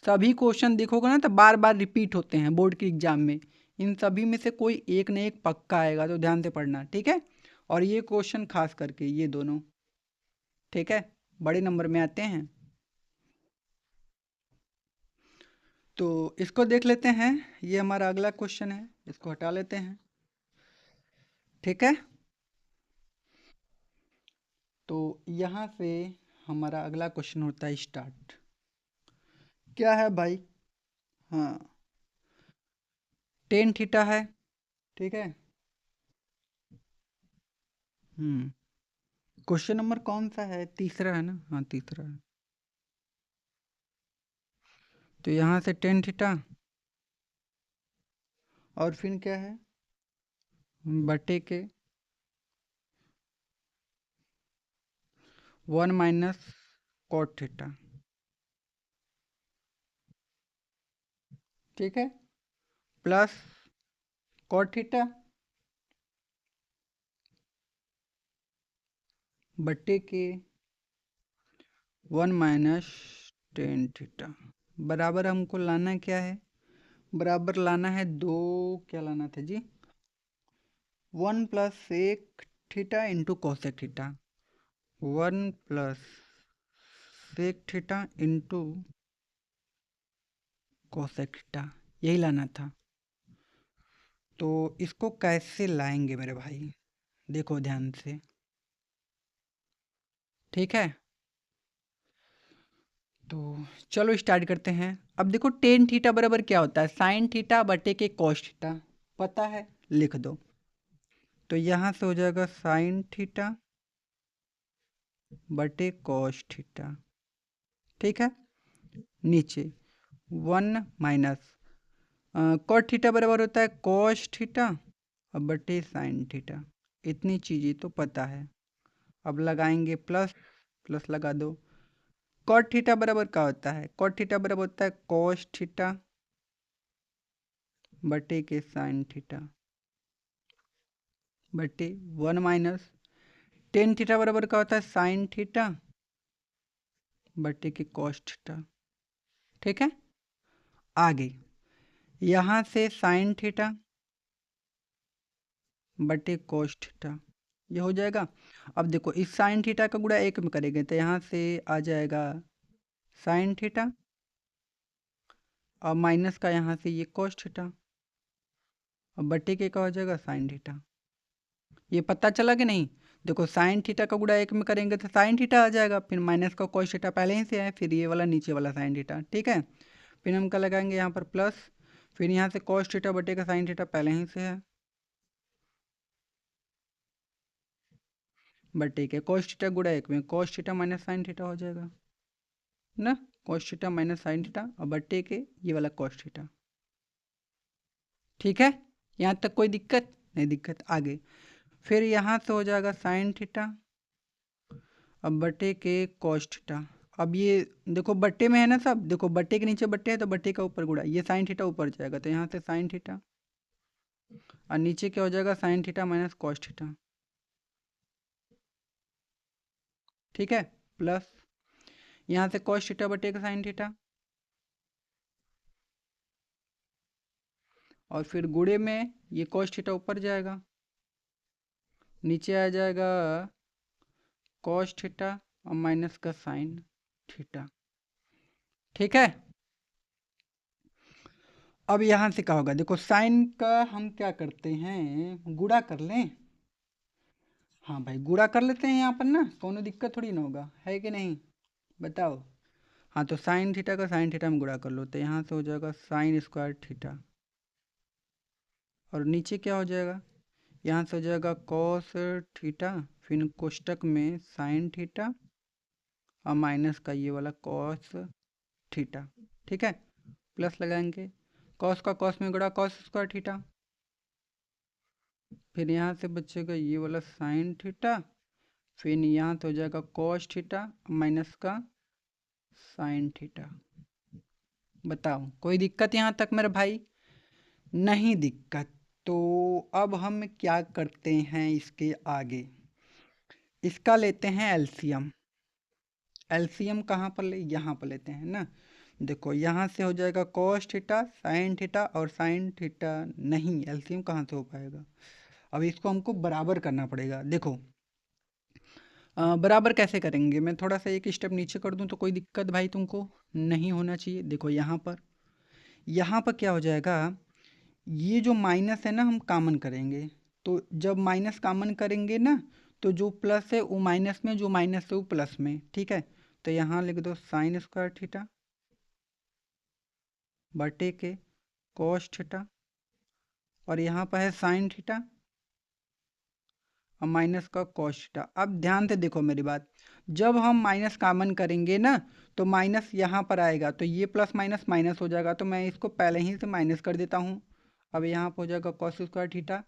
सभी क्वेश्चन देखोगे ना तो बार बार रिपीट होते हैं बोर्ड के एग्जाम में, इन सभी में से कोई एक न एक पक्का आएगा, तो ध्यान से पढ़ना, ठीक है। और ये क्वेश्चन खास करके ये दोनों, ठीक है, बड़े नंबर में आते हैं। तो इसको देख लेते हैं, ये हमारा अगला क्वेश्चन है, इसको हटा लेते हैं, ठीक है। तो यहाँ से हमारा अगला क्वेश्चन होता है स्टार्ट। क्या है भाई, हाँ टेन थीटा है, ठीक है। क्वेश्चन नंबर कौन सा है, तीसरा है ना, हाँ तीसरा है। तो यहाँ से टेन थीटा और फिर क्या है बटे के 1 माइनस कॉट थीटा, ठीक है, प्लस कॉट थीटा बटे के 1 माइनस टेन थीटा बराबर हमको लाना क्या है, बराबर लाना है 2, क्या लाना था जी, 1 plus sec theta into cosec theta, 1 plus sec theta into cosec theta, यही लाना था। तो इसको कैसे लाएंगे मेरे भाई, देखो ध्यान से, ठीक है। तो चलो स्टार्ट करते हैं। अब देखो टेन थीटा बराबर क्या होता है, साइन थीटा बटे के कॉस थीटा, पता है, लिख दो। तो यहाँ से हो जाएगा साइन थीटा बटे कॉस थीटा, ठीक है। नीचे 1 माइनस कॉट थीटा बराबर होता है कॉस थीटा और बटे साइन थीटा, इतनी चीज़ें तो पता है। अब लगाएंगे प्लस, प्लस लगा दो। कॉट थीटा बराबर क्या होता है, कॉट थीटा बराबर होता है कॉस थीटा बटे के साइन थीटा बटे 1 माइनस टेन थीटा बराबर क्या होता है साइन थीटा बटे के कॉस थीटा, ठीक है। आगे यहाँ से साइन थीटा बटे कॉस थीटा, ये हो जाएगा। अब देखो इस साइन थीटा का गुणा एक में करेंगे तो यहाँ से आ जाएगा साइन थीटा और माइनस का यहाँ से ये कॉस थीटा और बटे के का हो जाएगा साइन थीटा। ये पता चला कि नहीं, देखो साइन थीटा का गुणा एक में करेंगे तो साइन थीटा आ जाएगा, फिर माइनस का कॉस थीटा पहले ही से है, फिर ये वाला नीचे वाला साइन थीटा, ठीक है। फिर हम क्या लगाएंगे यहाँ पर प्लस, फिर यहाँ से कॉस थीटा बटे का साइन थीटा पहले ही से है, बटे के कॉस थीटा गुणा एक में cos theta minus sine theta हो जाएगा ना, cos theta minus sine theta और बटे के ये वाला कॉस थीटा, ठीक है, यहाँ तक कोई दिक्कत नहीं? दिक्कत आगे। फिर यहाँ से हो जाएगा साइन थीटा अब बटे के कॉस थीटा। अब ये देखो बट्टे में है ना सब, देखो बट्टे के नीचे बट्टे है तो बट्टे का ऊपर गुणा, ये साइन थीटा ऊपर जाएगा तो यहाँ से साइन थीटा और नीचे क्या हो जाएगा sine theta minus cos theta. ठीक है, प्लस यहाँ से कॉस थीटा बटे का साइन थीटा और फिर गुणे में ये कॉस थीटा ऊपर जाएगा, नीचे आ जाएगा कॉस थीटा और माइनस का साइन थीटा। ठीक है, अब यहाँ से क्या होगा, देखो साइन का हम क्या करते हैं, गुणा कर लें। हाँ भाई गुणा कर लेते हैं यहाँ पर ना, कोनो दिक्कत थोड़ी ना होगा, है कि नहीं? बताओ। हाँ तो साइन थीटा का साइन थीटा में गुणा कर लो तो यहाँ से हो जाएगा साइन स्क्वायर थीटा और नीचे क्या हो जाएगा, यहाँ से हो जाएगा कॉस थीटा फिर कोष्टक में साइन थीटा और माइनस का ये वाला कॉस थीटा। ठीक है, प्लस लगाएंगे, कॉस का कॉस में गुणा कॉस स्क्वायर थीटा, फिर यहाँ से बचेगा ये वाला साइन थीटा, फिर यहाँ तो हो जाएगा कॉस थीटा माइनस का साइन थीटा। बताओ कोई दिक्कत यहाँ तक मेरे भाई? नहीं दिक्कत। तो अब हम क्या करते हैं इसके आगे, इसका लेते हैं एलसीएम। एलसीएम कहाँ पर ले, यहाँ पर लेते हैं ना। देखो यहाँ से हो जाएगा कॉस थीटा साइन थीटा और साइन थीटा, नहीं एलसीएम कहाँ से हो पाएगा, अब इसको हमको बराबर करना पड़ेगा। देखो बराबर कैसे करेंगे, मैं थोड़ा सा एक स्टेप नीचे कर दूं तो कोई दिक्कत भाई तुमको नहीं होना चाहिए। देखो यहाँ पर क्या हो जाएगा, ये जो माइनस है ना हम कॉमन करेंगे, तो जब माइनस कॉमन करेंगे ना तो जो प्लस है वो माइनस में, जो माइनस है वो प्लस में। ठीक है, तो यहाँ लिख दो साइन स्क्वायर थीटा बटे के कॉस थीटा और यहाँ पर है साइन थीटा और माइनस का कॉस थीटा। अब ध्यान से देखो मेरी बात, जब हम माइनस कॉमन करेंगे ना तो माइनस यहाँ पर आएगा तो ये प्लस माइनस माइनस हो जाएगा, तो मैं इसको पहले ही से माइनस कर देता हूँ। अब यहाँ पर हो जाएगा कॉस स्क्वायर थीटा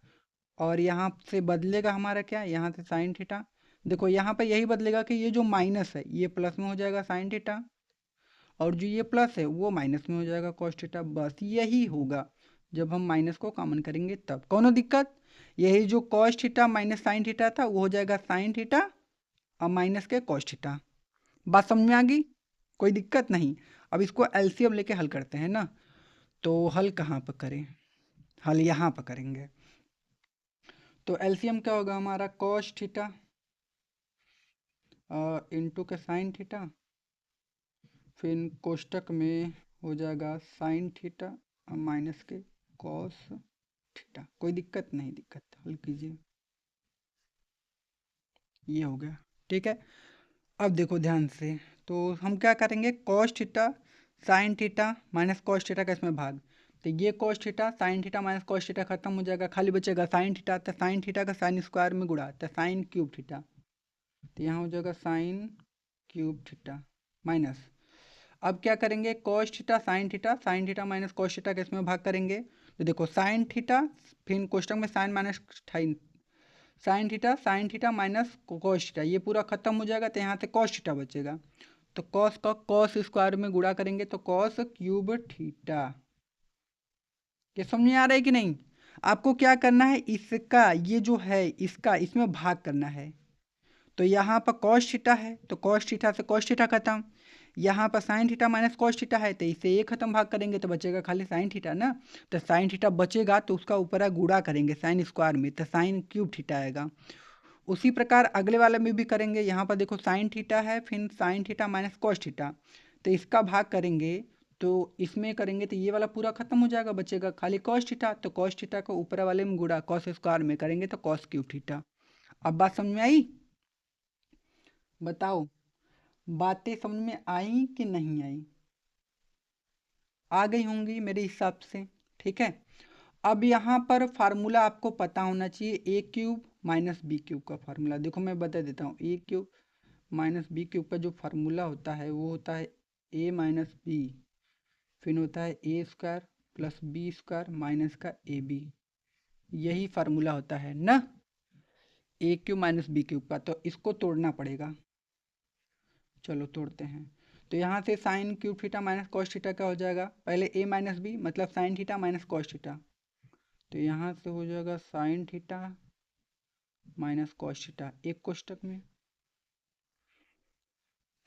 और यहाँ से बदलेगा हमारा क्या, यहाँ से साइन थीटा। देखो यहाँ पर यही बदलेगा कि ये जो माइनस है ये प्लस में हो जाएगा साइन थीटा और जो ये प्लस है वो माइनस में हो जाएगा कॉस थीटा। बस यही होगा, जब हम माइनस को कॉमन करेंगे तब कोनो दिक्कत। यही जो cos theta minus sine theta था वो हो जाएगा साइन थीटा और माइनस के कॉस थीटा। बात समझ में आ गई? कोई दिक्कत नहीं। अब इसको एलसीएम लेके हल करते हैं ना, तो हल कहाँ पर करें, हल यहाँ पर करेंगे। तो एलसीएम क्या होगा हमारा, कॉस थीटा इंटू के साइन थीटा, फिर कोष्टक में हो जाएगा साइन थीटा और माइनस के कॉस थीटा। कोई दिक्कत नहीं, दिक्कत हल कीजिए, ये हो गया। ठीक है, अब देखो ध्यान से, तो हम क्या करेंगे, cos theta sine theta minus cos theta का इसमें भाग, तो ये cos theta sine theta minus cos theta खत्म हो जाएगा, खाली बचेगा साइन थीटा, तो साइन थीटा का साइन स्क्वायर में गुणा तो साइन क्यूब थीटा, तो यहाँ हो जाएगा साइन क्यूब थीटा माइनस। अब क्या करेंगे, cos theta sine theta minus cos theta के इसमें भाग करेंगे, तो देखो साइन थीटा फिर कोष्टक में sine minus sine theta minus cos theta, ये पूरा खत्म हो जाएगा तो यहाँ से कॉस थीटा बचेगा, तो कॉस का कॉस स्क्वायर में गुणा करेंगे तो कॉस क्यूब थीटा। ये समझ में आ रहा है कि नहीं? आपको क्या करना है, इसका ये जो है इसका इसमें भाग करना है, तो यहाँ पर कॉस थीटा है तो कॉस थीटा से कॉस थीटा खत्म, यहाँ पर sign theta minus cos theta है तो इससे ये खत्म, भाग करेंगे तो बचेगा खाली साइन थीटा ना, तो साइन थीटा बचेगा तो उसका ऊपर गुणा करेंगे साइन स्क्वायर में तो साइन क्यूब थीटा आएगा। उसी प्रकार अगले वाले में भी करेंगे, यहाँ पर देखो साइन थीटा है फिर sign theta minus cos theta, तो इसका भाग करेंगे तो इसमें करेंगे तो ये वाला पूरा खत्म हो जाएगा, बचेगा खाली कॉस थीटा, तो कॉस थीटा को ऊपर वाले में गुणा कॉस स्क्वायर में करेंगे तो कॉस क्यूब थीटा। अब बात समझ में आई? बताओ बातें समझ में आई कि नहीं आई? आ गई होंगी मेरे हिसाब से। ठीक है, अब यहाँ पर फार्मूला आपको पता होना चाहिए, ए क्यूब माइनस बी क्यूब का फार्मूला देखो मैं बता देता हूँ। ए क्यूब माइनस बी क्यूब का जो फार्मूला होता है वो होता है ए माइनस बी फिर होता है A square plus B square minus का ए बी, यही फार्मूला होता है ना A cube minus B cube का। तो इसको तोड़ना पड़ेगा, चलो तोड़ते हैं। तो यहाँ से sine cube theta minus cos theta क्या हो जाएगा, पहले ए माइनस बी मतलब sine theta minus cos theta, तो यहाँ से हो जाएगा sine theta minus cos theta एक कोष्टक में,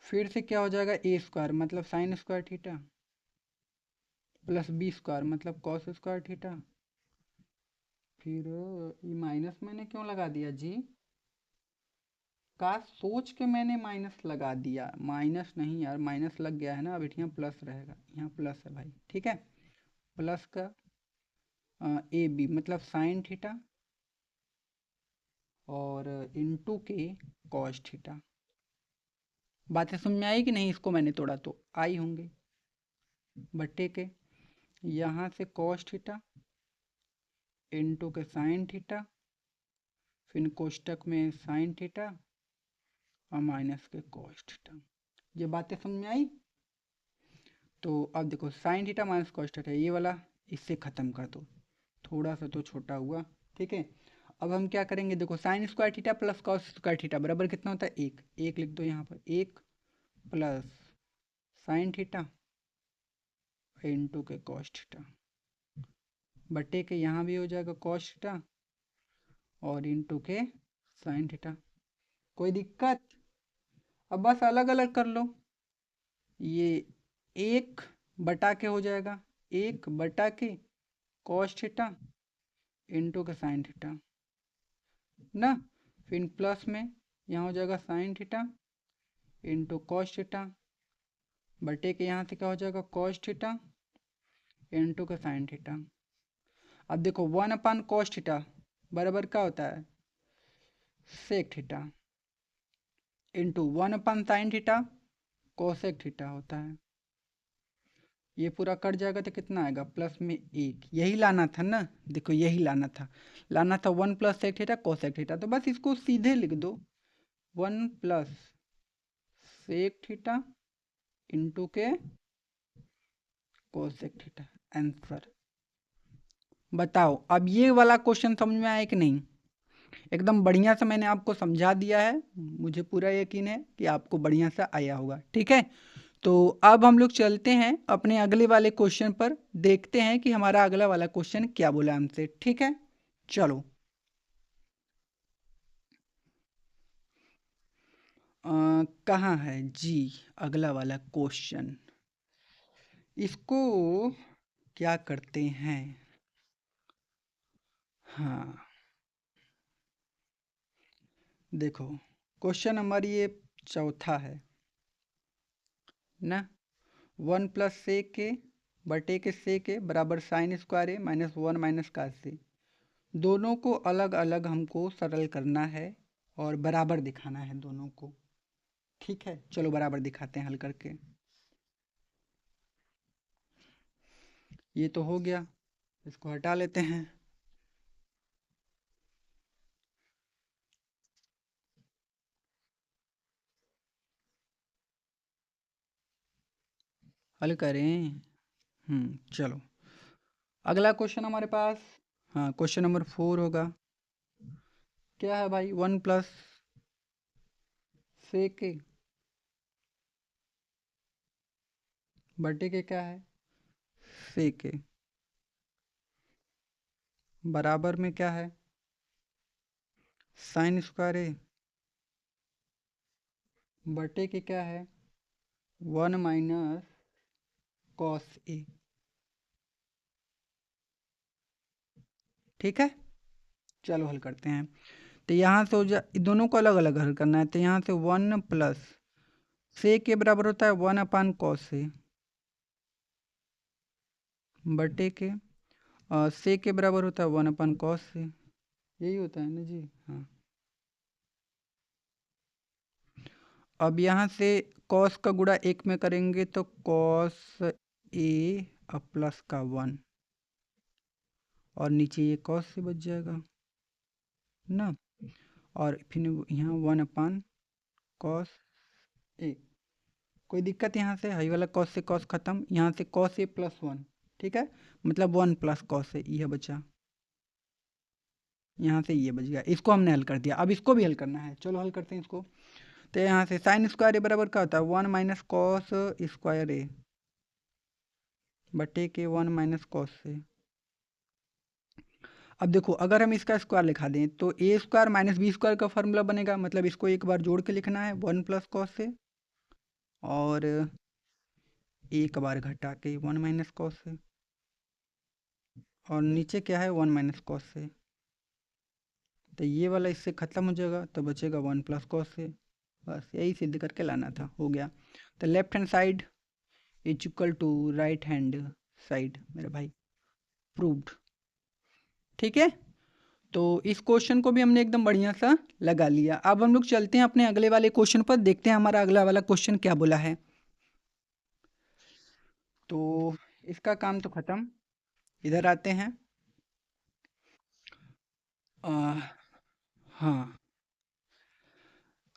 फिर से क्या हो जाएगा ए स्क्वायर मतलब sine square theta plus B square मतलब कॉस स्क्वायर थीटा, फिर ये माइनस मैंने क्यों लगा दिया जी, का सोच के मैंने माइनस लगा दिया, माइनस नहीं यार, माइनस लग गया है ना, अब यहाँ प्लस रहेगा, यहाँ प्लस है भाई, ठीक है। प्लस का ए बी मतलब साइन थीटा और इनटू के कॉस थीटा। बातें समझ में आई कि नहीं, इसको मैंने तोड़ा तो आई होंगे, बट्टे के यहाँ से कॉस थीटा इनटू के साइन थीटा, फिर कोष्टक में साइन थीटा और माइनस के कॉस थीटा। ये बातें समझ में आई। तो अब देखो sign theta minus cos theta ये वाला इससे ख़त्म कर दो, थोड़ा सा तो छोटा हुआ, ठीक है। अब हम क्या करेंगे, देखो sign square theta plus cos square theta बराबर कितना होता है, एक, एक लिख दो यहाँ पर, एक प्लस साइन थीटा इंटू के कॉस थीटा, बटे के यहाँ भी हो जाएगा कॉस थीटा और इंटू के साइन थीटा। कोई दिक्कत, अब बस अलग अलग कर लो, ये एक बटा के हो जाएगा, एक बटा के कॉस थीटा इंटू के साइन थीटा ना, फिर प्लस में यहाँ हो जाएगा sine theta into cos theta, बटे के यहाँ से क्या हो जाएगा कॉस थीटा इंटू का साइन थीटा। अब देखो 1 कॉस थीटा बराबर क्या होता है sec theta into 1 sine theta cosec theta होता है। ये पूरा कट जाएगा तो कितना आएगा प्लस में एक, यही लाना था ना, देखो यही लाना था 1 plus sec theta cosec theta, तो बस इसको सीधे लिख दो 1 प्लस सेक थीटा इंटू के कोसेक थीटा, आंसर। बताओ अब ये वाला क्वेश्चन समझ में आया कि नहीं, एकदम बढ़िया से मैंने आपको समझा दिया है, मुझे पूरा यकीन है कि आपको बढ़िया से आया होगा, ठीक है। तो अब हम लोग चलते हैं अपने अगले वाले क्वेश्चन पर, देखते हैं कि हमारा अगला वाला क्वेश्चन क्या बोला हमसे, ठीक है। चलो कहाँ है जी अगला वाला क्वेश्चन, इसको क्या करते हैं, हाँ देखो क्वेश्चन नंबर ये चौथा है ना, 1 प्लस से के बटे के से के बराबर साइन स्क्वायर ए माइनस 1 माइनस का से, दोनों को अलग अलग हमको सरल करना है और बराबर दिखाना है दोनों को, ठीक है। चलो बराबर दिखाते हैं हल करके, ये तो हो गया, इसको हटा लेते हैं। हल करें, चलो अगला क्वेश्चन हमारे पास, हाँ क्वेश्चन नंबर 4 होगा। क्या है भाई 1 प्लस से के बटे के क्या है से के बराबर में क्या है साइन स्क्वायर ए बटे के क्या है 1 माइनस कॉस ए, ठीक है। चलो हल करते हैं, तो यहाँ से हो जा, दोनों को अलग अलग हल करना है, तो यहाँ से 1 प्लस से के बराबर होता है 1 कॉस से बटे के से के बराबर होता है 1 कॉस से, यही होता है ना जी, हाँ। अब यहाँ से कॉस का गुणा एक में करेंगे तो कॉस ए और प्लस का 1 और नीचे ये कॉस से बच जाएगा ना, और फिर यहाँ 1 कॉस ए, कोई दिक्कत यहाँ से, हाई वाला कॉस से कॉस खत्म, यहाँ से कॉस ए प्लस 1 ठीक है, मतलब 1 प्लस कॉस ए, यह बचा, यहाँ से ये बच गया। इसको हमने हल कर दिया, अब इसको भी हल करना है, चलो हल करते हैं इसको। तो यहाँ से साइन स्क्वायर ए बराबर क्या होता है 1 माइनस कॉस स्क्वायर ए बटे के 1 माइनस कॉस से। अब देखो अगर हम इसका स्क्वायर लिखा दें तो ए स्क्वायर माइनस बी स्क्वायर का फॉर्मूला बनेगा, मतलब इसको एक बार जोड़ के लिखना है 1 प्लस कॉस से, और एक बार घटा के 1 माइनस कॉस से, और नीचे क्या है 1 माइनस कॉस से। तो ये वाला इससे ख़त्म हो जाएगा, तो बचेगा 1 प्लस कॉस से। बस यही सिद्ध करके लाना था, हो गया। तो left hand side is equal to right hand side मेरा भाई, प्रूव्ड। ठीक है, तो इस क्वेश्चन को भी हमने एकदम बढ़िया सा लगा लिया। अब हम लोग चलते हैं अपने अगले वाले क्वेश्चन पर, देखते हैं हमारा अगला वाला क्वेश्चन क्या बोला है। तो इसका काम तो खत्म, इधर आते हैं। हाँ,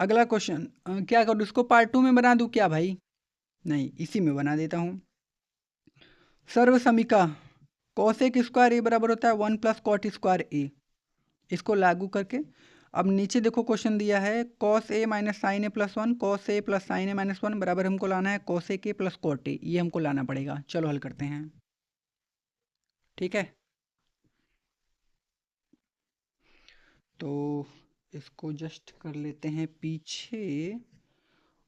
अगला क्वेश्चन क्या करूँ, इसको पार्ट 2 में बना दूँ क्या भाई? नहीं, इसी में बना देता हूँ। सर्व समीका कॉसेक स्क्वायर ए बराबर होता है 1 प्लस कॉट स्क्वायर ए, इसको लागू करके अब नीचे देखो क्वेश्चन दिया है cos A minus sine A plus 1, cos A plus sine A minus 1 बराबर हमको लाना है cosec A plus cot A, ये हमको लाना पड़ेगा। चलो हल करते हैं। ठीक है, तो इसको जस्ट कर लेते हैं पीछे,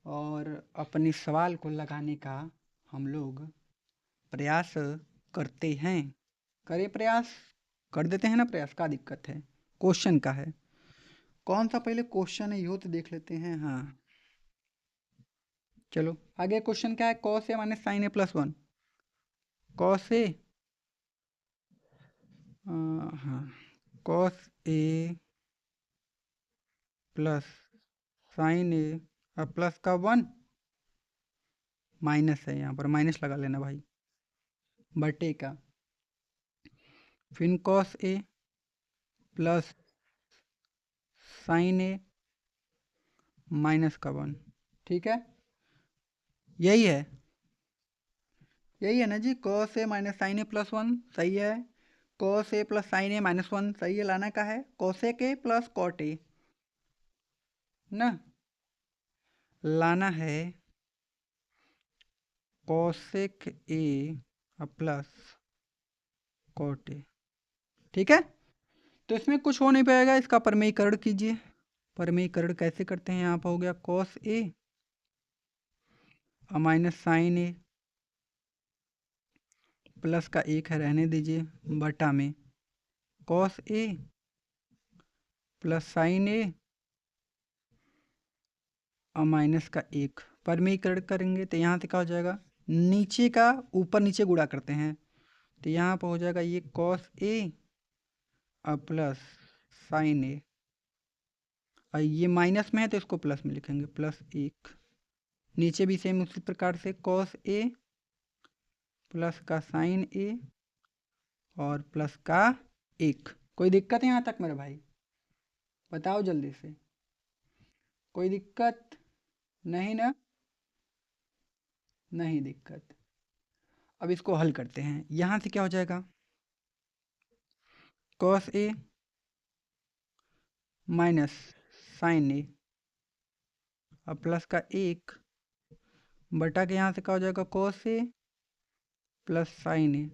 और अपने सवाल को लगाने का हम लोग प्रयास करते हैं। करें प्रयास, कर देते हैं ना प्रयास, का दिक्कत है, क्वेश्चन का है। कौन सा पहले क्वेश्चन है यो तो देख लेते हैं। हाँ चलो, आगे क्वेश्चन क्या है, cos A minus sine A plus 1, cos ए, हाँ, कॉस ए प्लस साइन ए, अब प्लस का 1 माइनस है, यहाँ पर माइनस लगा लेना भाई, बटे का फिर cos A plus sine A minus का 1। ठीक है, यही है, यही है ना जी, cos A minus sine A plus 1 सही है, cos A plus sine A minus 1 सही है, लाना का है cosec A plus cot A ना, लाना है cosec A plus cot A. ठीक है, तो इसमें कुछ हो नहीं पाएगा, इसका परमेयीकरण कीजिए। परमेयीकरण कैसे करते हैं, यहाँ पर हो गया cos A minus sine A plus का 1 है, रहने दीजिए, बटा में कॉस ए प्लस साइन ए और माइनस का 1, परमीकरण करेंगे तो यहाँ से क्या हो जाएगा, नीचे का ऊपर नीचे गुणा करते हैं, तो यहाँ पर हो जाएगा ये कॉस ए और प्लस साइन ए, और ये माइनस में है तो इसको प्लस में लिखेंगे, प्लस 1। नीचे भी सेम उसी प्रकार से कॉस ए प्लस का साइन ए और प्लस का 1। कोई दिक्कत है यहाँ तक मेरे भाई, बताओ जल्दी से, कोई दिक्कत नहीं ना? नहीं दिक्कत। अब इसको हल करते हैं, यहाँ से क्या हो जाएगा कॉस ए माइनस साइन ए और प्लस का 1 बटा के यहाँ से क्या हो जाएगा cos A plus sine A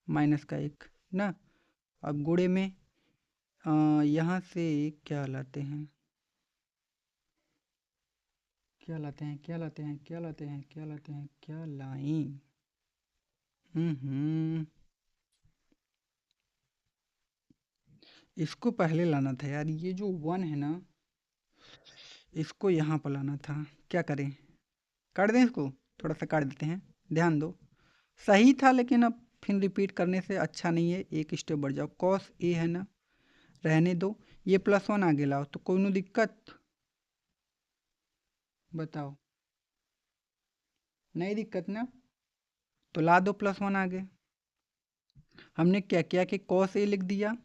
minus का 1 ना। अब गुणे में यहाँ से क्या लाते हैं, क्या लाते हैं, क्या लाते हैं, क्या लाते हैं, क्या लाते हैं, क्या लाइन, इसको पहले लाना था यार, ये जो 1 है ना इसको यहाँ पर लाना था। क्या करें, काट दें इसको, थोड़ा सा काट देते हैं, ध्यान दो, सही था लेकिन अब फिर रिपीट करने से अच्छा नहीं है, एक स्टेप बढ़ जाओ, कॉस ए है ना, रहने दो, ये प्लस 1 आगे लाओ, तो कोई नो दिक्कत, बताओ, नहीं दिक्कत ना, तो ला दो प्लस 1 आगे। हमने क्या किया कि कॉस ए लिख दिया,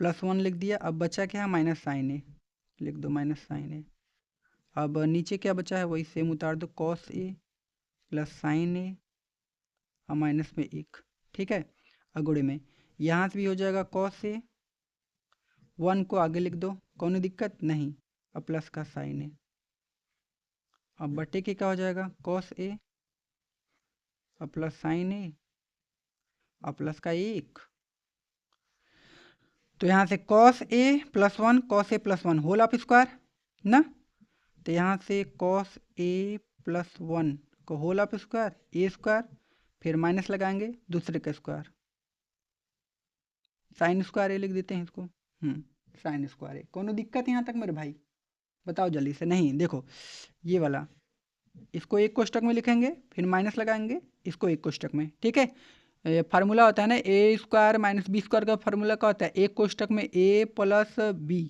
प्लस 1 लिख दिया, अब बचा क्या है माइनस साइन ए, लिख दो माइनस साइन ए। अब नीचे क्या बचा है वही सेम उतार दो, कॉस ए प्लस साइन ए और माइनस में 1, ठीक है। अगुड़े में यहाँ से भी हो जाएगा कॉस ए, 1 को आगे लिख दो, कौन दिक्कत नहीं, और प्लस का साइन है। अब बटे के क्या हो जाएगा, कॉस ए और प्लस साइन ए और प्लस का 1। तो यहाँ से cos A plus 1, cos A plus 1 whole of square ना। तो यहाँ से कॉस ए प्लस 1 को whole of square, A square, फिर माइनस लगाएंगे दूसरे का स्क्वायर, साइन स्क्वायर ए लिख देते हैं इसको। साइन स्क्वायर ए, कोनो दिक्कत यहाँ तक मेरे भाई, बताओ जल्दी से। नहीं देखो, ये वाला इसको एक कोष्टक में लिखेंगे, फिर माइनस लगाएंगे इसको एक कोष्टक में, ठीक है। फार्मूला होता है ना ए स्क्वायर माइनस बी स्क्वायर का फार्मूला क्या होता है, एक कोष्टक में ए प्लस बी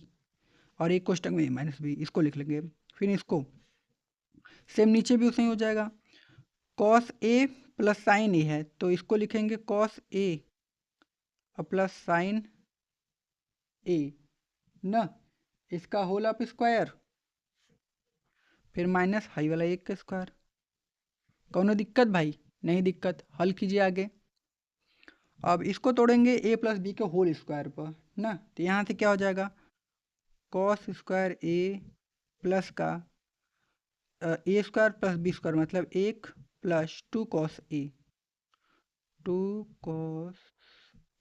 और एक कोष्टक में ए माइनस बी, इसको लिख लेंगे। फिर इसको सेम नीचे भी उसे ही हो जाएगा, कॉस ए प्लस साइन ए है तो इसको लिखेंगे कॉस ए और प्लस साइन ए ना, इसका होल ऑफ स्क्वायर, फिर माइनस हाई वाला एक का स्क्वायर। कौनो दिक्कत भाई, नहीं दिक्कत, हल कीजिए आगे। अब इसको तोड़ेंगे ए प्लस बी के होल स्क्वायर पर ना, तो यहाँ से क्या हो जाएगा, कॉस स्क्वायर ए प्लस का ए स्क्वायर प्लस बी स्क्वायर मतलब 1 plus 2 cos A, 2 cos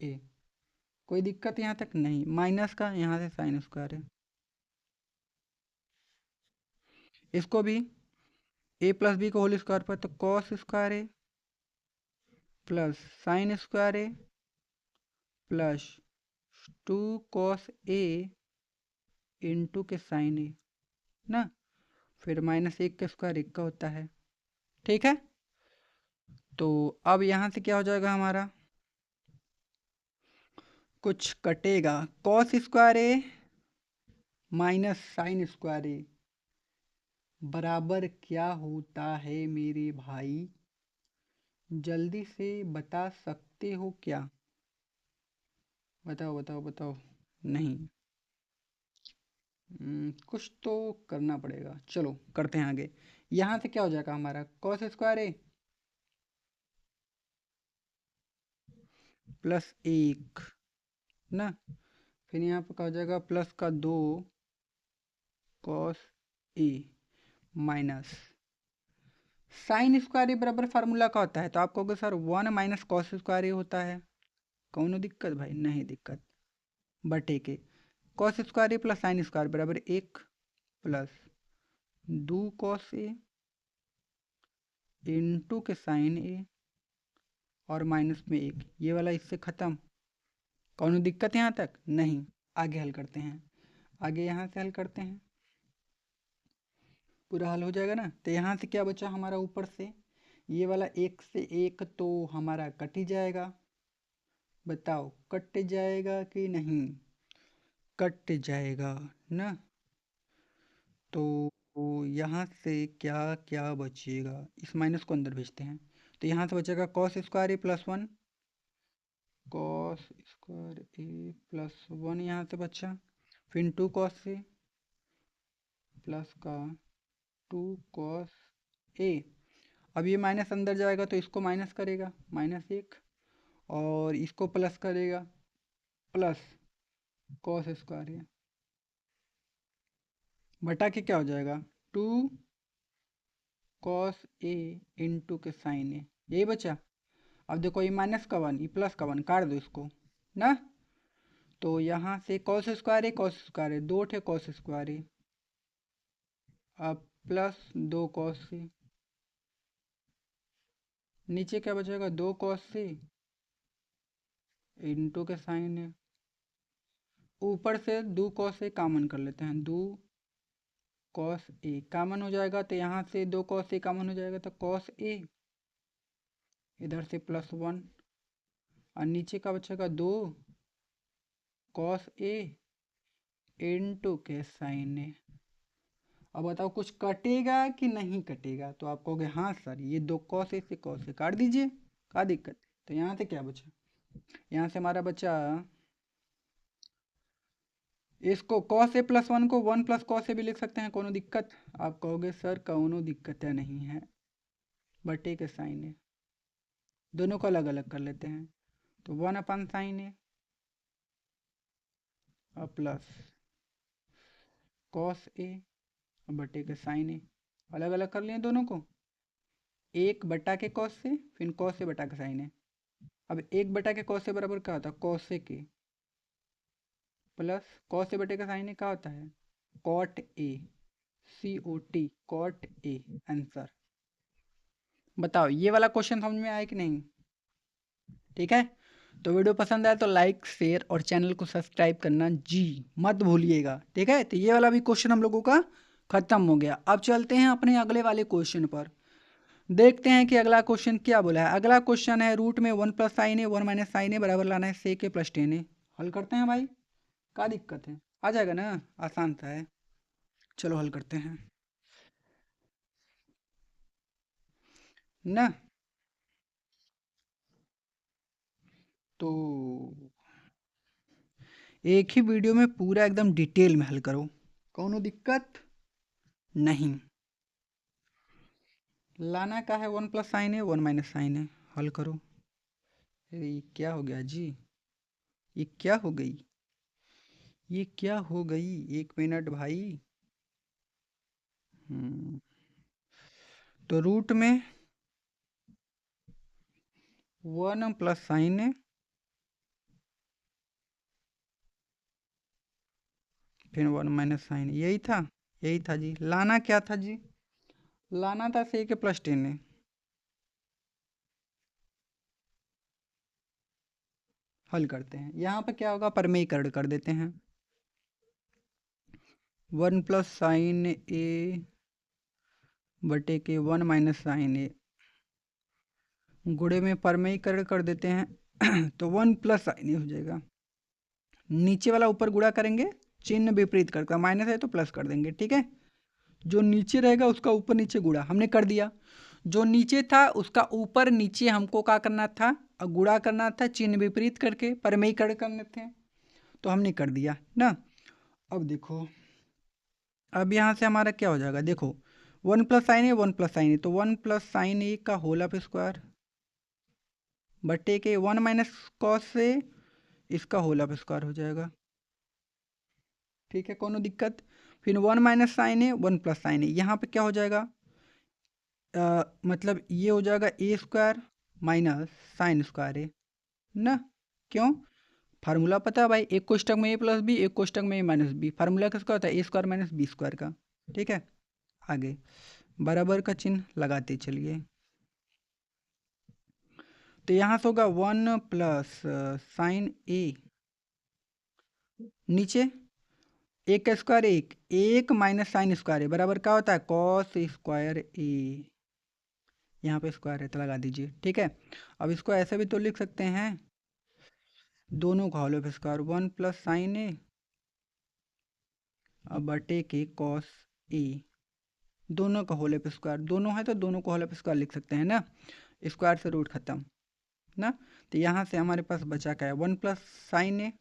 A. कोई दिक्कत यहाँ तक नहीं, माइनस का यहाँ से साइन स्क्वायर है, इसको भी ए प्लस बी को होल स्क्वायर पर, तो cos square A plus sine square A plus 2 cos A into के साइन ए ना, फिर माइनस 1 का स्क्वायर 1 का होता है, ठीक है। तो अब यहाँ से क्या हो जाएगा हमारा, कुछ कटेगा, cos square A minus sine square A बराबर क्या होता है मेरे भाई, जल्दी से बता सकते हो क्या, बताओ बताओ बताओ। नहीं कुछ तो करना पड़ेगा, चलो करते हैं आगे। यहाँ से क्या हो जाएगा हमारा, कॉस स्क्वायर ए प्लस 1 ना, फिर यहाँ पर क्या हो जाएगा, प्लस का 2 cos A minus sine square A बराबर फार्मूला का होता है, तो आप कहोगे सर 1 माइनस कॉस स्क्वायर ए होता है, कौनो दिक्कत भाई, नहीं दिक्कत। बटे के कॉस स्क्वायर ए प्लस साइन स्क्वायर बराबर 1 प्लस 2 कॉस ए इंटू के साइन ए और माइनस में 1, ये वाला इससे ख़त्म, कौनो दिक्कत यहाँ तक नहीं। आगे हल करते हैं, आगे यहाँ से हल करते हैं, पूरा हल हो जाएगा ना। तो यहाँ से क्या बचा हमारा, ऊपर से ये वाला 1 से 1 तो हमारा कट ही जाएगा, बताओ कट जाएगा कि नहीं, कट जाएगा ना। तो यहाँ से क्या क्या बचेगा, इस माइनस को अंदर भेजते हैं, तो यहाँ से बचेगा कॉस स्क्वायर ए प्लस 1, कॉस स्क्वायर ए प्लस 1 यहाँ से बचा, फिर 2 कॉस ए प्लस का 2 कॉस ए। अब ये माइनस अंदर जाएगा तो इसको माइनस करेगा माइनस 1, और इसको प्लस करेगा प्लस कॉस स्क्वायर ए, बटा के क्या हो जाएगा 2 कॉस ए इंटू के साइन ए, यही बचा। अब देखो ये माइनस का 1 ये प्लस का 1 काट दो इसको ना, तो यहाँ से कॉस स्क्वायर ए कॉस स्क्वायर ए 2 थे कॉस स्क्वायर ए, अब प्लस 2 कॉस ए, नीचे क्या बचेगा 2 कॉस ए इंटू के साइन ए, ऊपर से 2 कॉस ए कामन कर लेते हैं, 2 कॉस ए कामन हो जाएगा, तो यहाँ से 2 कॉस ए कामन हो जाएगा, तो कॉस ए इधर से प्लस 1 और नीचे का बचेगा 2 कॉस ए इंटू के साइन ए। अब बताओ कुछ कटेगा कि नहीं कटेगा, तो आप कहोगे हाँ सर ये 2 कॉस ए से कॉस ए काट दीजिए, क्या दिक्कत। तो यहाँ से क्या बचा, यहाँ से हमारा बचा इसको कॉस ए प्लस 1 को 1 प्लस कॉस ए भी लिख सकते हैं, कोनो दिक्कत। आप कहोगे सर कोनो दिक्कत नहीं है, बटे के साइन ए दोनों को अलग अलग कर लेते हैं। तो 1/sin A और प्लस cos A और बटे के sin A, अलग अलग कर लिए दोनों को। एक बटा के cos से, फिर cos से बटा के sin A। अब एक बटा के cos से बराबर क्या होता है, cos से के, प्लस cos से बटे का sin A क्या होता है, cot A, COT, cot A। Answer बताओ, ये वाला क्वेश्चन समझ में आया कि नहीं? ठीक है, तो वीडियो पसंद आया तो लाइक शेयर और चैनल को सब्सक्राइब करना जी मत भूलिएगा। ठीक है, तो ये वाला भी क्वेश्चन हम लोगों का खत्म हो गया। अब चलते हैं अपने अगले वाले क्वेश्चन पर, देखते हैं कि अगला क्वेश्चन क्या बोला है। अगला क्वेश्चन है रूट में 1+sin A 1 - sin A बराबर लाना है sec A + tan A। हल करते हैं भाई, क्या दिक्कत है, आ जाएगा ना, आसान सा है। चलो हल करते हैं ना। तो एक ही वीडियो में पूरा एकदम डिटेल में हल करो, कौनो दिक्कत नहीं। लाना का है 1+sin A 1 - sin A, हल करो। अरे ये क्या हो गया जी, ये क्या हो गई, ये क्या हो गई, 1 मिनट भाई। हम्म, तो रूट में 1+sin A फिर 1 - sin A, यही था, यही था जी। लाना क्या था जी, लाना था sec A + tan A। हल करते हैं, यहाँ पे क्या होगा, परमेयीकरण कर देते हैं। 1+sin A बटे के 1 - sin A, गुणे में परमेयीकरण कर देते हैं तो 1+sin A हो जाएगा। नीचे वाला ऊपर गुणा करेंगे, चिन्ह विपरीत करके, माइनस है तो प्लस कर देंगे। ठीक है, जो नीचे रहेगा उसका ऊपर नीचे गुणा हमने कर दिया, जो नीचे था उसका ऊपर नीचे हमको क्या करना था, गुणा करना था, चिन्ह विपरीत करके परमेयीकरण करने थे, तो हमने कर दिया ना। अब देखो, अब यहाँ से हमारा क्या हो जाएगा, देखो 1+sin A 1+sin A, तो 1+sin A का होल ऑफ स्क्वायर बटे के 1 - cos से इसका होल ऑफ स्क्वायर हो जाएगा। ठीक है, कोनो दिक्कत। फिर 1 - sin A 1+sin A, यहाँ पे क्या हो जाएगा, मतलब ये हो जाएगा A² minus sine square A ना। क्यों, फार्मूला पता है भाई, एक कोष्टक में A+B, एक कोष्टक में A - B, फार्मूला किसका होता है, A² - B² का। ठीक है, आगे बराबर का चिन्ह लगाते चलिए, तो यहाँ से होगा 1+sin A, नीचे एक का स्क्वायर एक, एक माइनस साइन स्क्वायर है बराबर क्या होता है, cos² A। यहाँ पे स्क्वायर है तो लगा दीजिए। ठीक है, अब इसको ऐसे भी तो लिख सकते हैं, दोनों का whole of square 1+sin A और बटे के cos A, दोनों का होल ऑफ स्क्वायर, दोनों है तो दोनों का होल ऑफ स्क्वायर लिख सकते हैं ना, स्क्वायर से रूट खत्म ना। तो यहाँ से हमारे पास बचा क्या है, 1+sin A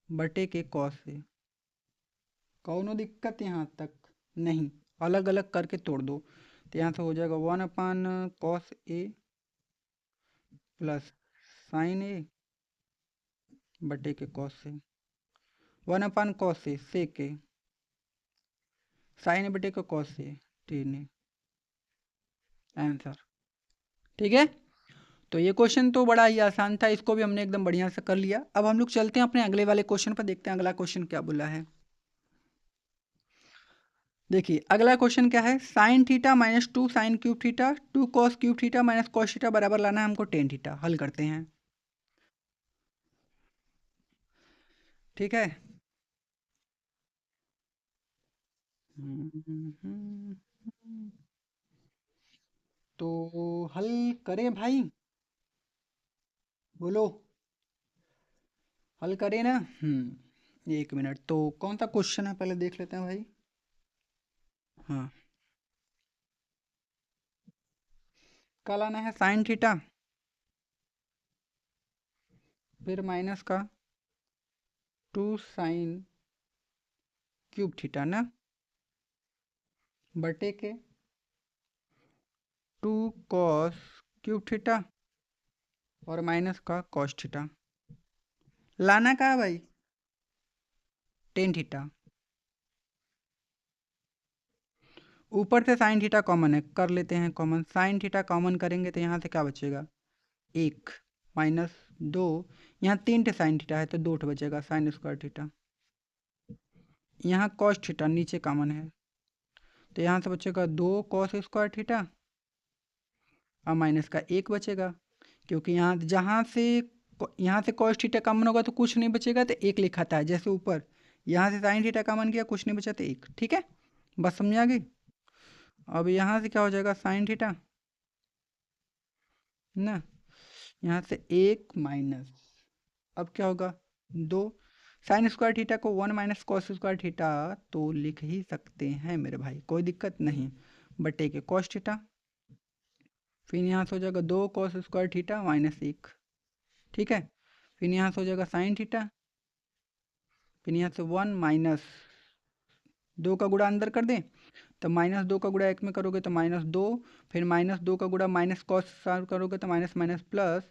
बटे के cos A। कौनो दिक्कत यहाँ तक नहीं, अलग अलग करके तोड़ दो, तो यहाँ से हो जाएगा 1/cos A plus sin A बटे के cos A, 1/cos A sec A, sin A बटे के cos A tan A, answer. ठीक है, तो ये क्वेश्चन तो बड़ा ही आसान था, इसको भी हमने एकदम बढ़िया से कर लिया। अब हम लोग चलते हैं अपने अगले वाले क्वेश्चन पर, देखते हैं अगला क्वेश्चन क्या बोला है। देखिए अगला क्वेश्चन क्या है, sin θ - 2 sin³ θ 2 cos³ θ - cos θ बराबर लाना है हमको tan θ। हल करते हैं। ठीक है, तो हल करें भाई, बोलो, हल करें ना। 1 मिनट, तो कौन सा क्वेश्चन है पहले देख लेते हैं भाई। हाँ, क्या लाना है, sin θ फिर माइनस का 2 sin³ θ ना, बटे के टू कॉस क्यूब थीटा और माइनस का कॉस थीटा। लाना का है भाई? Tan theta. ऊपर से साइन थीटा कॉमन है, कर लेते हैं कॉमन। साइन थीटा कॉमन करेंगे तो यहाँ से क्या बचेगा? एक माइनस दो। यहाँ तीन टे साइन थीटा है तो दो बचेगा साइन स्क्वायर थीटा। यहाँ कॉस थीटा नीचे कॉमन है तो यहाँ से बचेगा दो कॉस स्क्वायर थीटा और माइनस का एक बचेगा, क्योंकि यहाँ से कॉस थीटा कॉमन होगा तो कुछ नहीं बचेगा तो एक लिखा था जैसे ऊपर। यहाँ से साइन थीटा कॉमन किया, कुछ नहीं बचा तो एक। ठीक है, बस समझ आ गई। अब यहाँ से क्या हो जाएगा? साइन थीटा ना, यहाँ से एक माइनस, अब क्या होगा? दो। साइन स्क्वायर थीटा को one minus cos square theta तो लिख ही सकते हैं मेरे भाई, कोई दिक्कत नहीं। बटे के कॉस थीटा, फिर यहाँ से हो जाएगा दो कॉस स्क्वायर थीटा माइनस एक। ठीक है, फिर यहाँ से हो जाएगा साइन थीटा, फिर यहाँ से वन माइनस दो का गुणा अंदर कर दें तो माइनस दो का गुणा एक में करोगे तो माइनस दो, फिर माइनस दो का गुणा माइनस कॉस सॉल्व करोगे तो माइनस माइनस प्लस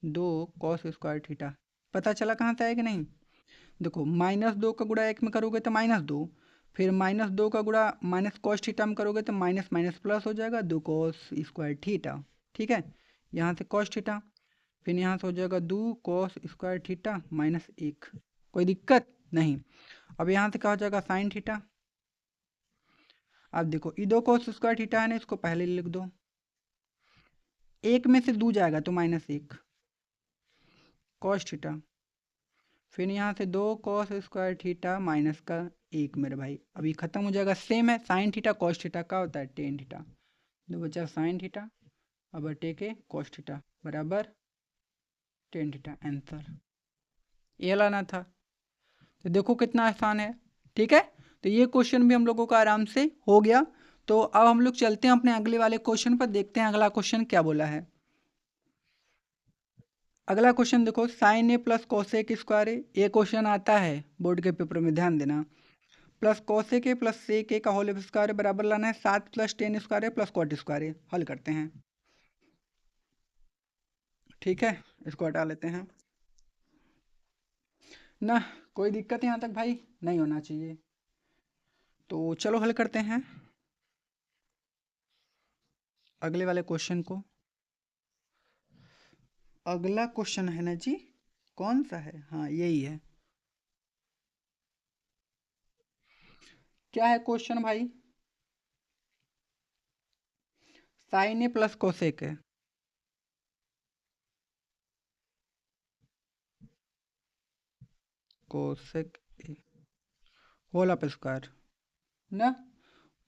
दो कॉस स्क्वायर थीटा। पता चला कहाँ से आया कि नहीं? देखो माइनस दो का गुणा एक में करोगे तो माइनस दो, फिर माइनस दो का गुणा माइनस कॉस थीटा में करोगे तो माइनस माइनस प्लस हो जाएगा दो कॉस स्क्वायर थीटा। ठीक है, यहाँ से कॉस थीटा, फिर यहाँ से हो जाएगा दो कॉस स्क्वायर थीटा माइनस एक। कोई दिक्कत नहीं। अब यहाँ से क्या हो जाएगा? Sine theta. अब देखो ये दो कॉस स्क्वायर थीटा है ना, इसको पहले लिख दो। एक में से दो जाएगा तो माइनस एक कॉस थीटा, फिर यहाँ से दो कॉस स्क्वायर थीटा माइनस का एक मेरे भाई। अभी खत्म हो जाएगा, सेम है। साइन थीटा कॉस थीटा का होता है टेन थीटा। दो बचा साइन थीटा, अब बटे के कॉस थीटा बराबर टेन थीटा। आंसर ये लाना था। तो देखो कितना आसान है। ठीक है, तो ये क्वेश्चन भी हम लोगों का आराम से हो गया। तो अब हम लोग चलते हैं अपने अगले वाले क्वेश्चन पर, देखते हैं अगला क्वेश्चन क्या बोला है। अगला क्वेश्चन देखो, sign A plus cosec square ए। ये क्वेश्चन आता है बोर्ड के पेपर में, ध्यान देना। Plus cosec A plus sec A का होल स्क्वायर बराबर लाना है 7 plus tan square plus cot square. हल करते हैं। ठीक है, इसको हटा लेते हैं ना। कोई दिक्कत यहाँ तक भाई नहीं होना चाहिए। तो चलो हल करते हैं अगले वाले क्वेश्चन को। अगला क्वेश्चन है ना जी, कौन सा है? हाँ यही है। क्या है क्वेश्चन भाई? साइन ए प्लस कोसेक है, cosec A whole of square ना,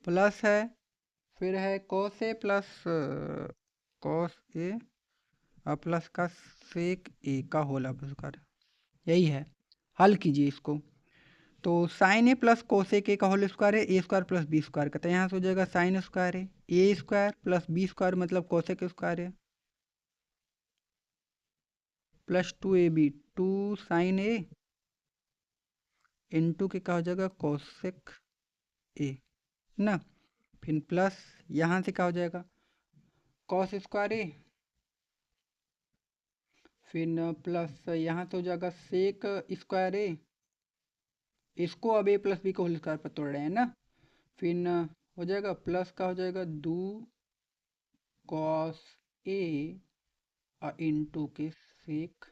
प्लस है, फिर है कोस ए प्लस कॉस ए और प्लस का सेक ए का होल ऑफ स्क्वायर। यही है, हल कीजिए इसको। तो sine A plus cosec A का होल स्क्वायर है A square plus B square का, तो यहाँ से हो जाएगा साइन स्क्वायर है A square plus B square मतलब कोसेक स्क्वायर है plus two A B, two sine A into के क्या हो जाएगा? कोसेक ए ना, फिर प्लस यहाँ से क्या हो जाएगा? कॉस स्क्वायर ए, फिर प्लस यहाँ से हो जाएगा सेक स्क्वायर ए। इसको अब ए प्लस बी को होल स्क्वायर पर तोड़ रहे हैं ना, फिर हो जाएगा प्लस का हो जाएगा दो कॉस ए और इंटू के सेक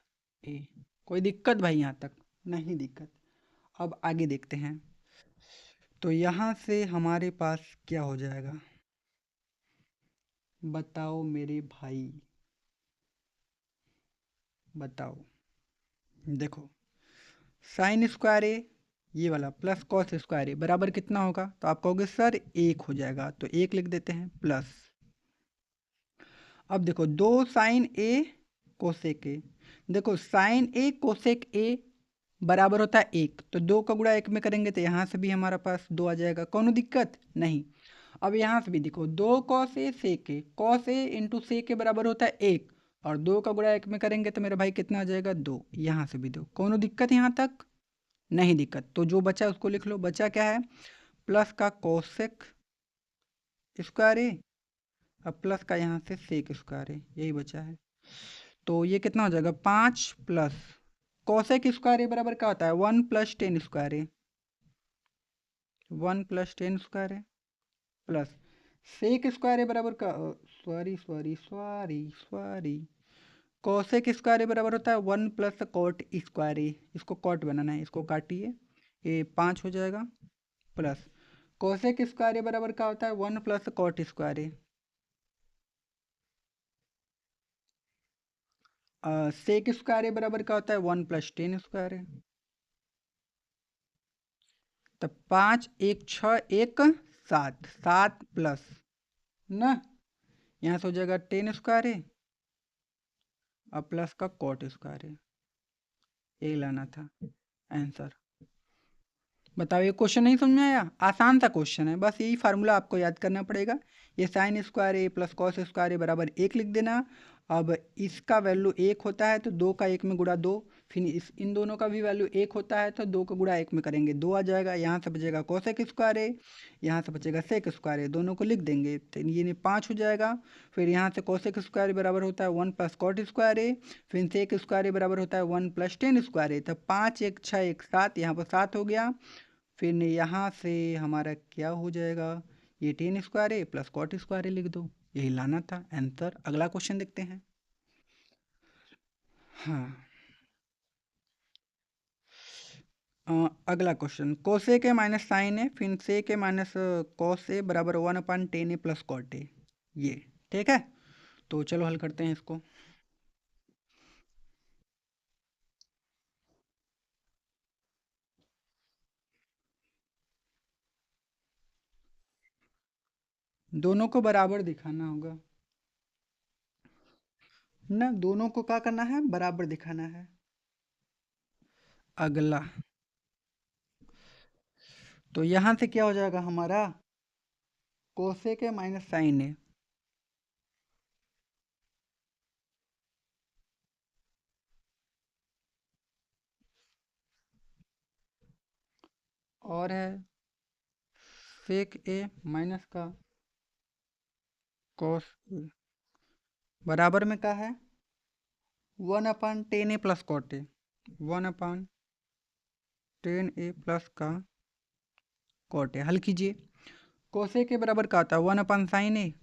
ए। कोई दिक्कत भाई यहाँ तक? नहीं दिक्कत। अब आगे देखते हैं। तो यहाँ से हमारे पास क्या हो जाएगा बताओ मेरे भाई, बताओ। देखो साइन स्क्वायर ए ये वाला प्लस कॉस स्क्वायर ए बराबर कितना होगा? तो आप कहोगे सर एक हो जाएगा, तो एक लिख देते हैं प्लस। अब देखो दो साइन ए कोसेक ए, देखो साइन ए कोसेक ए बराबर होता है एक, तो दो का गुणा एक में करेंगे तो यहाँ से भी हमारा पास दो आ जाएगा, कौन दिक्कत नहीं। अब यहाँ से भी देखो दो cos A sec A, cos A into sec ए बराबर होता है एक, और दो का गुणा एक में करेंगे तो मेरे भाई कितना आ जाएगा? दो। यहाँ से भी दो, कौन दिक्कत यहाँ तक? नहीं दिक्कत। तो जो बचा उसको लिख लो। बचा क्या है? प्लस का कोसेक स्क्वायर ए अब प्लस का यहाँ से सेक स्क्वायर है, यही बचा है। तो ये कितना हो जाएगा 5 प्लस कोसेक स्क्वायर ए बराबर क्या होता है 1 plus 10 square A, 1 plus 10 square है प्लस सेक स्क्वायर ए बराबर का sorry sorry sorry sorry cosec square A बराबर होता है 1 प्लस कॉट स्क्वायर ए, इसको कॉट बनाना है, इसको काटिए, ये 5 हो जाएगा प्लस कोसेक स्क्वायर ए बराबर क्या होता है 1 plus cot square A, sec square A बराबर क्या होता है 1 प्लस 10 स्क्वायर है। तो 5 1 6 1 7, 7 प्लस ना, यहाँ से हो जाएगा 10 स्क्वायर है और प्लस का कॉट स्क्वायर है, यही लाना था आंसर। बताओ ये क्वेश्चन नहीं समझ में आया, आसान सा क्वेश्चन है, बस यही फार्मूला आपको याद करना पड़ेगा। ये sine square A plus cos square A बराबर 1 लिख देना। अब इसका वैल्यू 1 होता है तो 2 का 1 में गुणा 2, फिर इन दोनों का भी वैल्यू 1 होता है तो 2 का गुणा 1 में करेंगे 2 आ जाएगा, यहाँ से बचेगा कोसेक स्क्वायर ए, यहाँ से बचेगा सेक स्क्वायर ए, दोनों को लिख देंगे तो ये 5 हो जाएगा। फिर यहाँ से कोसेक स्क्वायर बराबर होता है 1 प्लस कॉट स्क्वायर ए, फिर सेक स्क्वायर बराबर होता है 1 प्लस 10 स्क्वायर ए, तो 5 1 6 1 7, यहाँ पर 7 हो गया। फिर यहाँ से हमारा क्या हो जाएगा, ये 10 स्क्वायर है प्लस कॉट स्क्वायर है लिख दो, यही लाना था आंसर। अगला क्वेश्चन देखते हैं। हाँ, अगला क्वेश्चन कोसे के माइनस साइन है फिर से के माइनस कॉस ए बराबर 1/10 ए प्लस कॉट ए, ये ठीक है। तो चलो हल करते हैं इसको। दोनों को बराबर दिखाना होगा ना, दोनों को क्या करना है बराबर दिखाना है। अगला तो यहाँ से क्या हो जाएगा हमारा कोसे के माइनस साइन है, और है सेक ए माइनस का कॉस ए बराबर में क्या है 1/10 A plus cot A, 1/10 A plus का कॉट ए। हल कीजिए, कोसे के बराबर क्या आता है 1/sin ए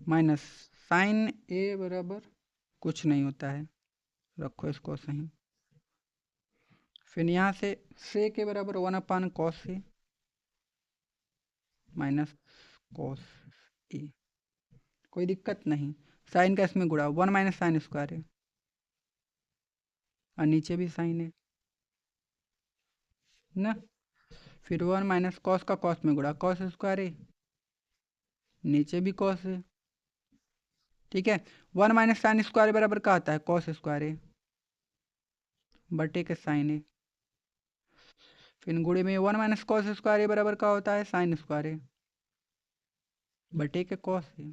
माइनस साइन ए बराबर कुछ नहीं होता है, रखो इसको सही। फिर यहाँ से के बराबर 1/cos A minus cos A, कोई दिक्कत नहीं, साइन का इसमें गुणा 1 माइनस साइन स्क्वायर है और नीचे भी साइन है ना, फिर 1 माइनस कॉस का कॉस में गुणा कॉस स्क्वायर है, नीचे भी कॉस है, ठीक है। 1 माइनस साइन स्क्वायर बराबर क्या आता है कॉस स्क्वायर है बटे के साइन है, फिर गुणे में 1 माइनस कॉस स्क्वायर बराबर क्या होता है साइन स्क्वायर है बटे के कॉस है,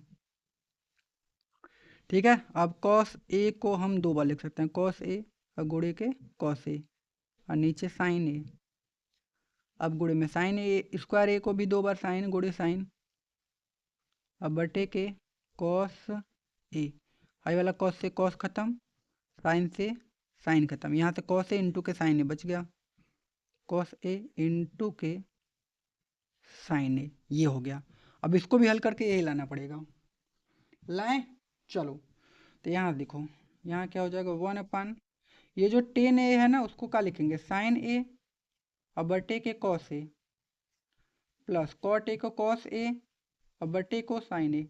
ठीक है। अब कॉस ए को हम दो बार लिख सकते हैं, कॉस ए और गुणे के कॉस ए और नीचे साइन ए, अब गुणे में साइन ए स्क्वायर ए को भी दो बार साइन गुणे साइन, अब बटे के कॉस ए, आई वाला कॉस से कॉस खत्म, साइन से साइन खत्म, यहाँ से कॉस ए इंटू के साइन ए बच गया, कॉस ए इंटू के साइन ए, ये हो गया। अब इसको भी हल करके यही लाना पड़ेगा, लाएं चलो। तो यहाँ देखो, यहाँ क्या हो जाएगा 1/, ये जो 10 ए है ना उसको क्या लिखेंगे साइन ए और बटे के cos A plus cot A को कॉस ए और बटे को साइन ए,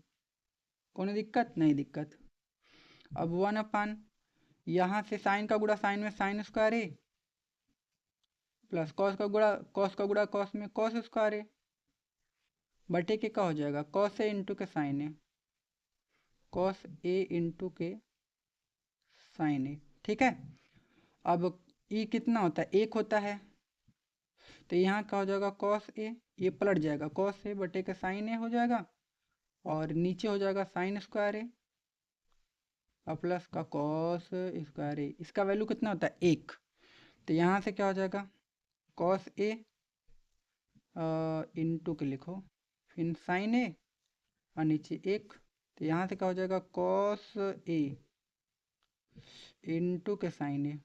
कोई दिक्कत नहीं दिक्कत। अब 1/, यहाँ से साइन का गुणा साइन में साइन स्क्वायर ए प्लस कॉस का गुणा कॉस में कॉस स्क्वायर ए बटे के क्या हो जाएगा कॉस ए इंटू के sign A, cos A into के साइन ए, ठीक है। अब ई कितना होता है 1 होता है, तो यहाँ क्या हो जाएगा कॉस ए, ये पलट जाएगा कॉस ए बटे के साइन ए हो जाएगा और नीचे हो जाएगा साइन स्क्वायर ए और प्लस का कॉस स्क्वायर ए, इसका वैल्यू कितना होता है 1, तो यहाँ से क्या हो जाएगा कॉस ए इंटू के लिखो फिर साइन ए और नीचे 1, तो यहाँ से क्या हो जाएगा कॉस ए इंटू के साइन ए,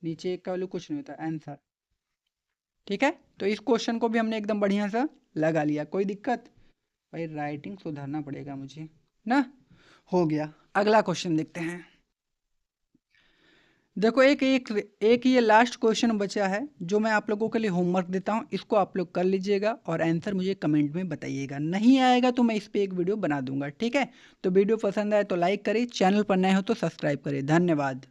नीचे 1 का वैल्यू कुछ नहीं होता, आंसर। ठीक है, तो इस क्वेश्चन को भी हमने एकदम बढ़िया सा लगा लिया। कोई दिक्कत? भाई राइटिंग सुधारना पड़ेगा मुझे ना। हो गया, अगला क्वेश्चन देखते हैं। देखो एक एक एक ये लास्ट क्वेश्चन बचा है जो मैं आप लोगों के लिए होमवर्क देता हूँ, इसको आप लोग कर लीजिएगा और आंसर मुझे कमेंट में बताइएगा। नहीं आएगा तो मैं इस पे एक वीडियो बना दूंगा। ठीक है, तो वीडियो पसंद आए तो लाइक करें, चैनल पर नए हो तो सब्सक्राइब करें। धन्यवाद।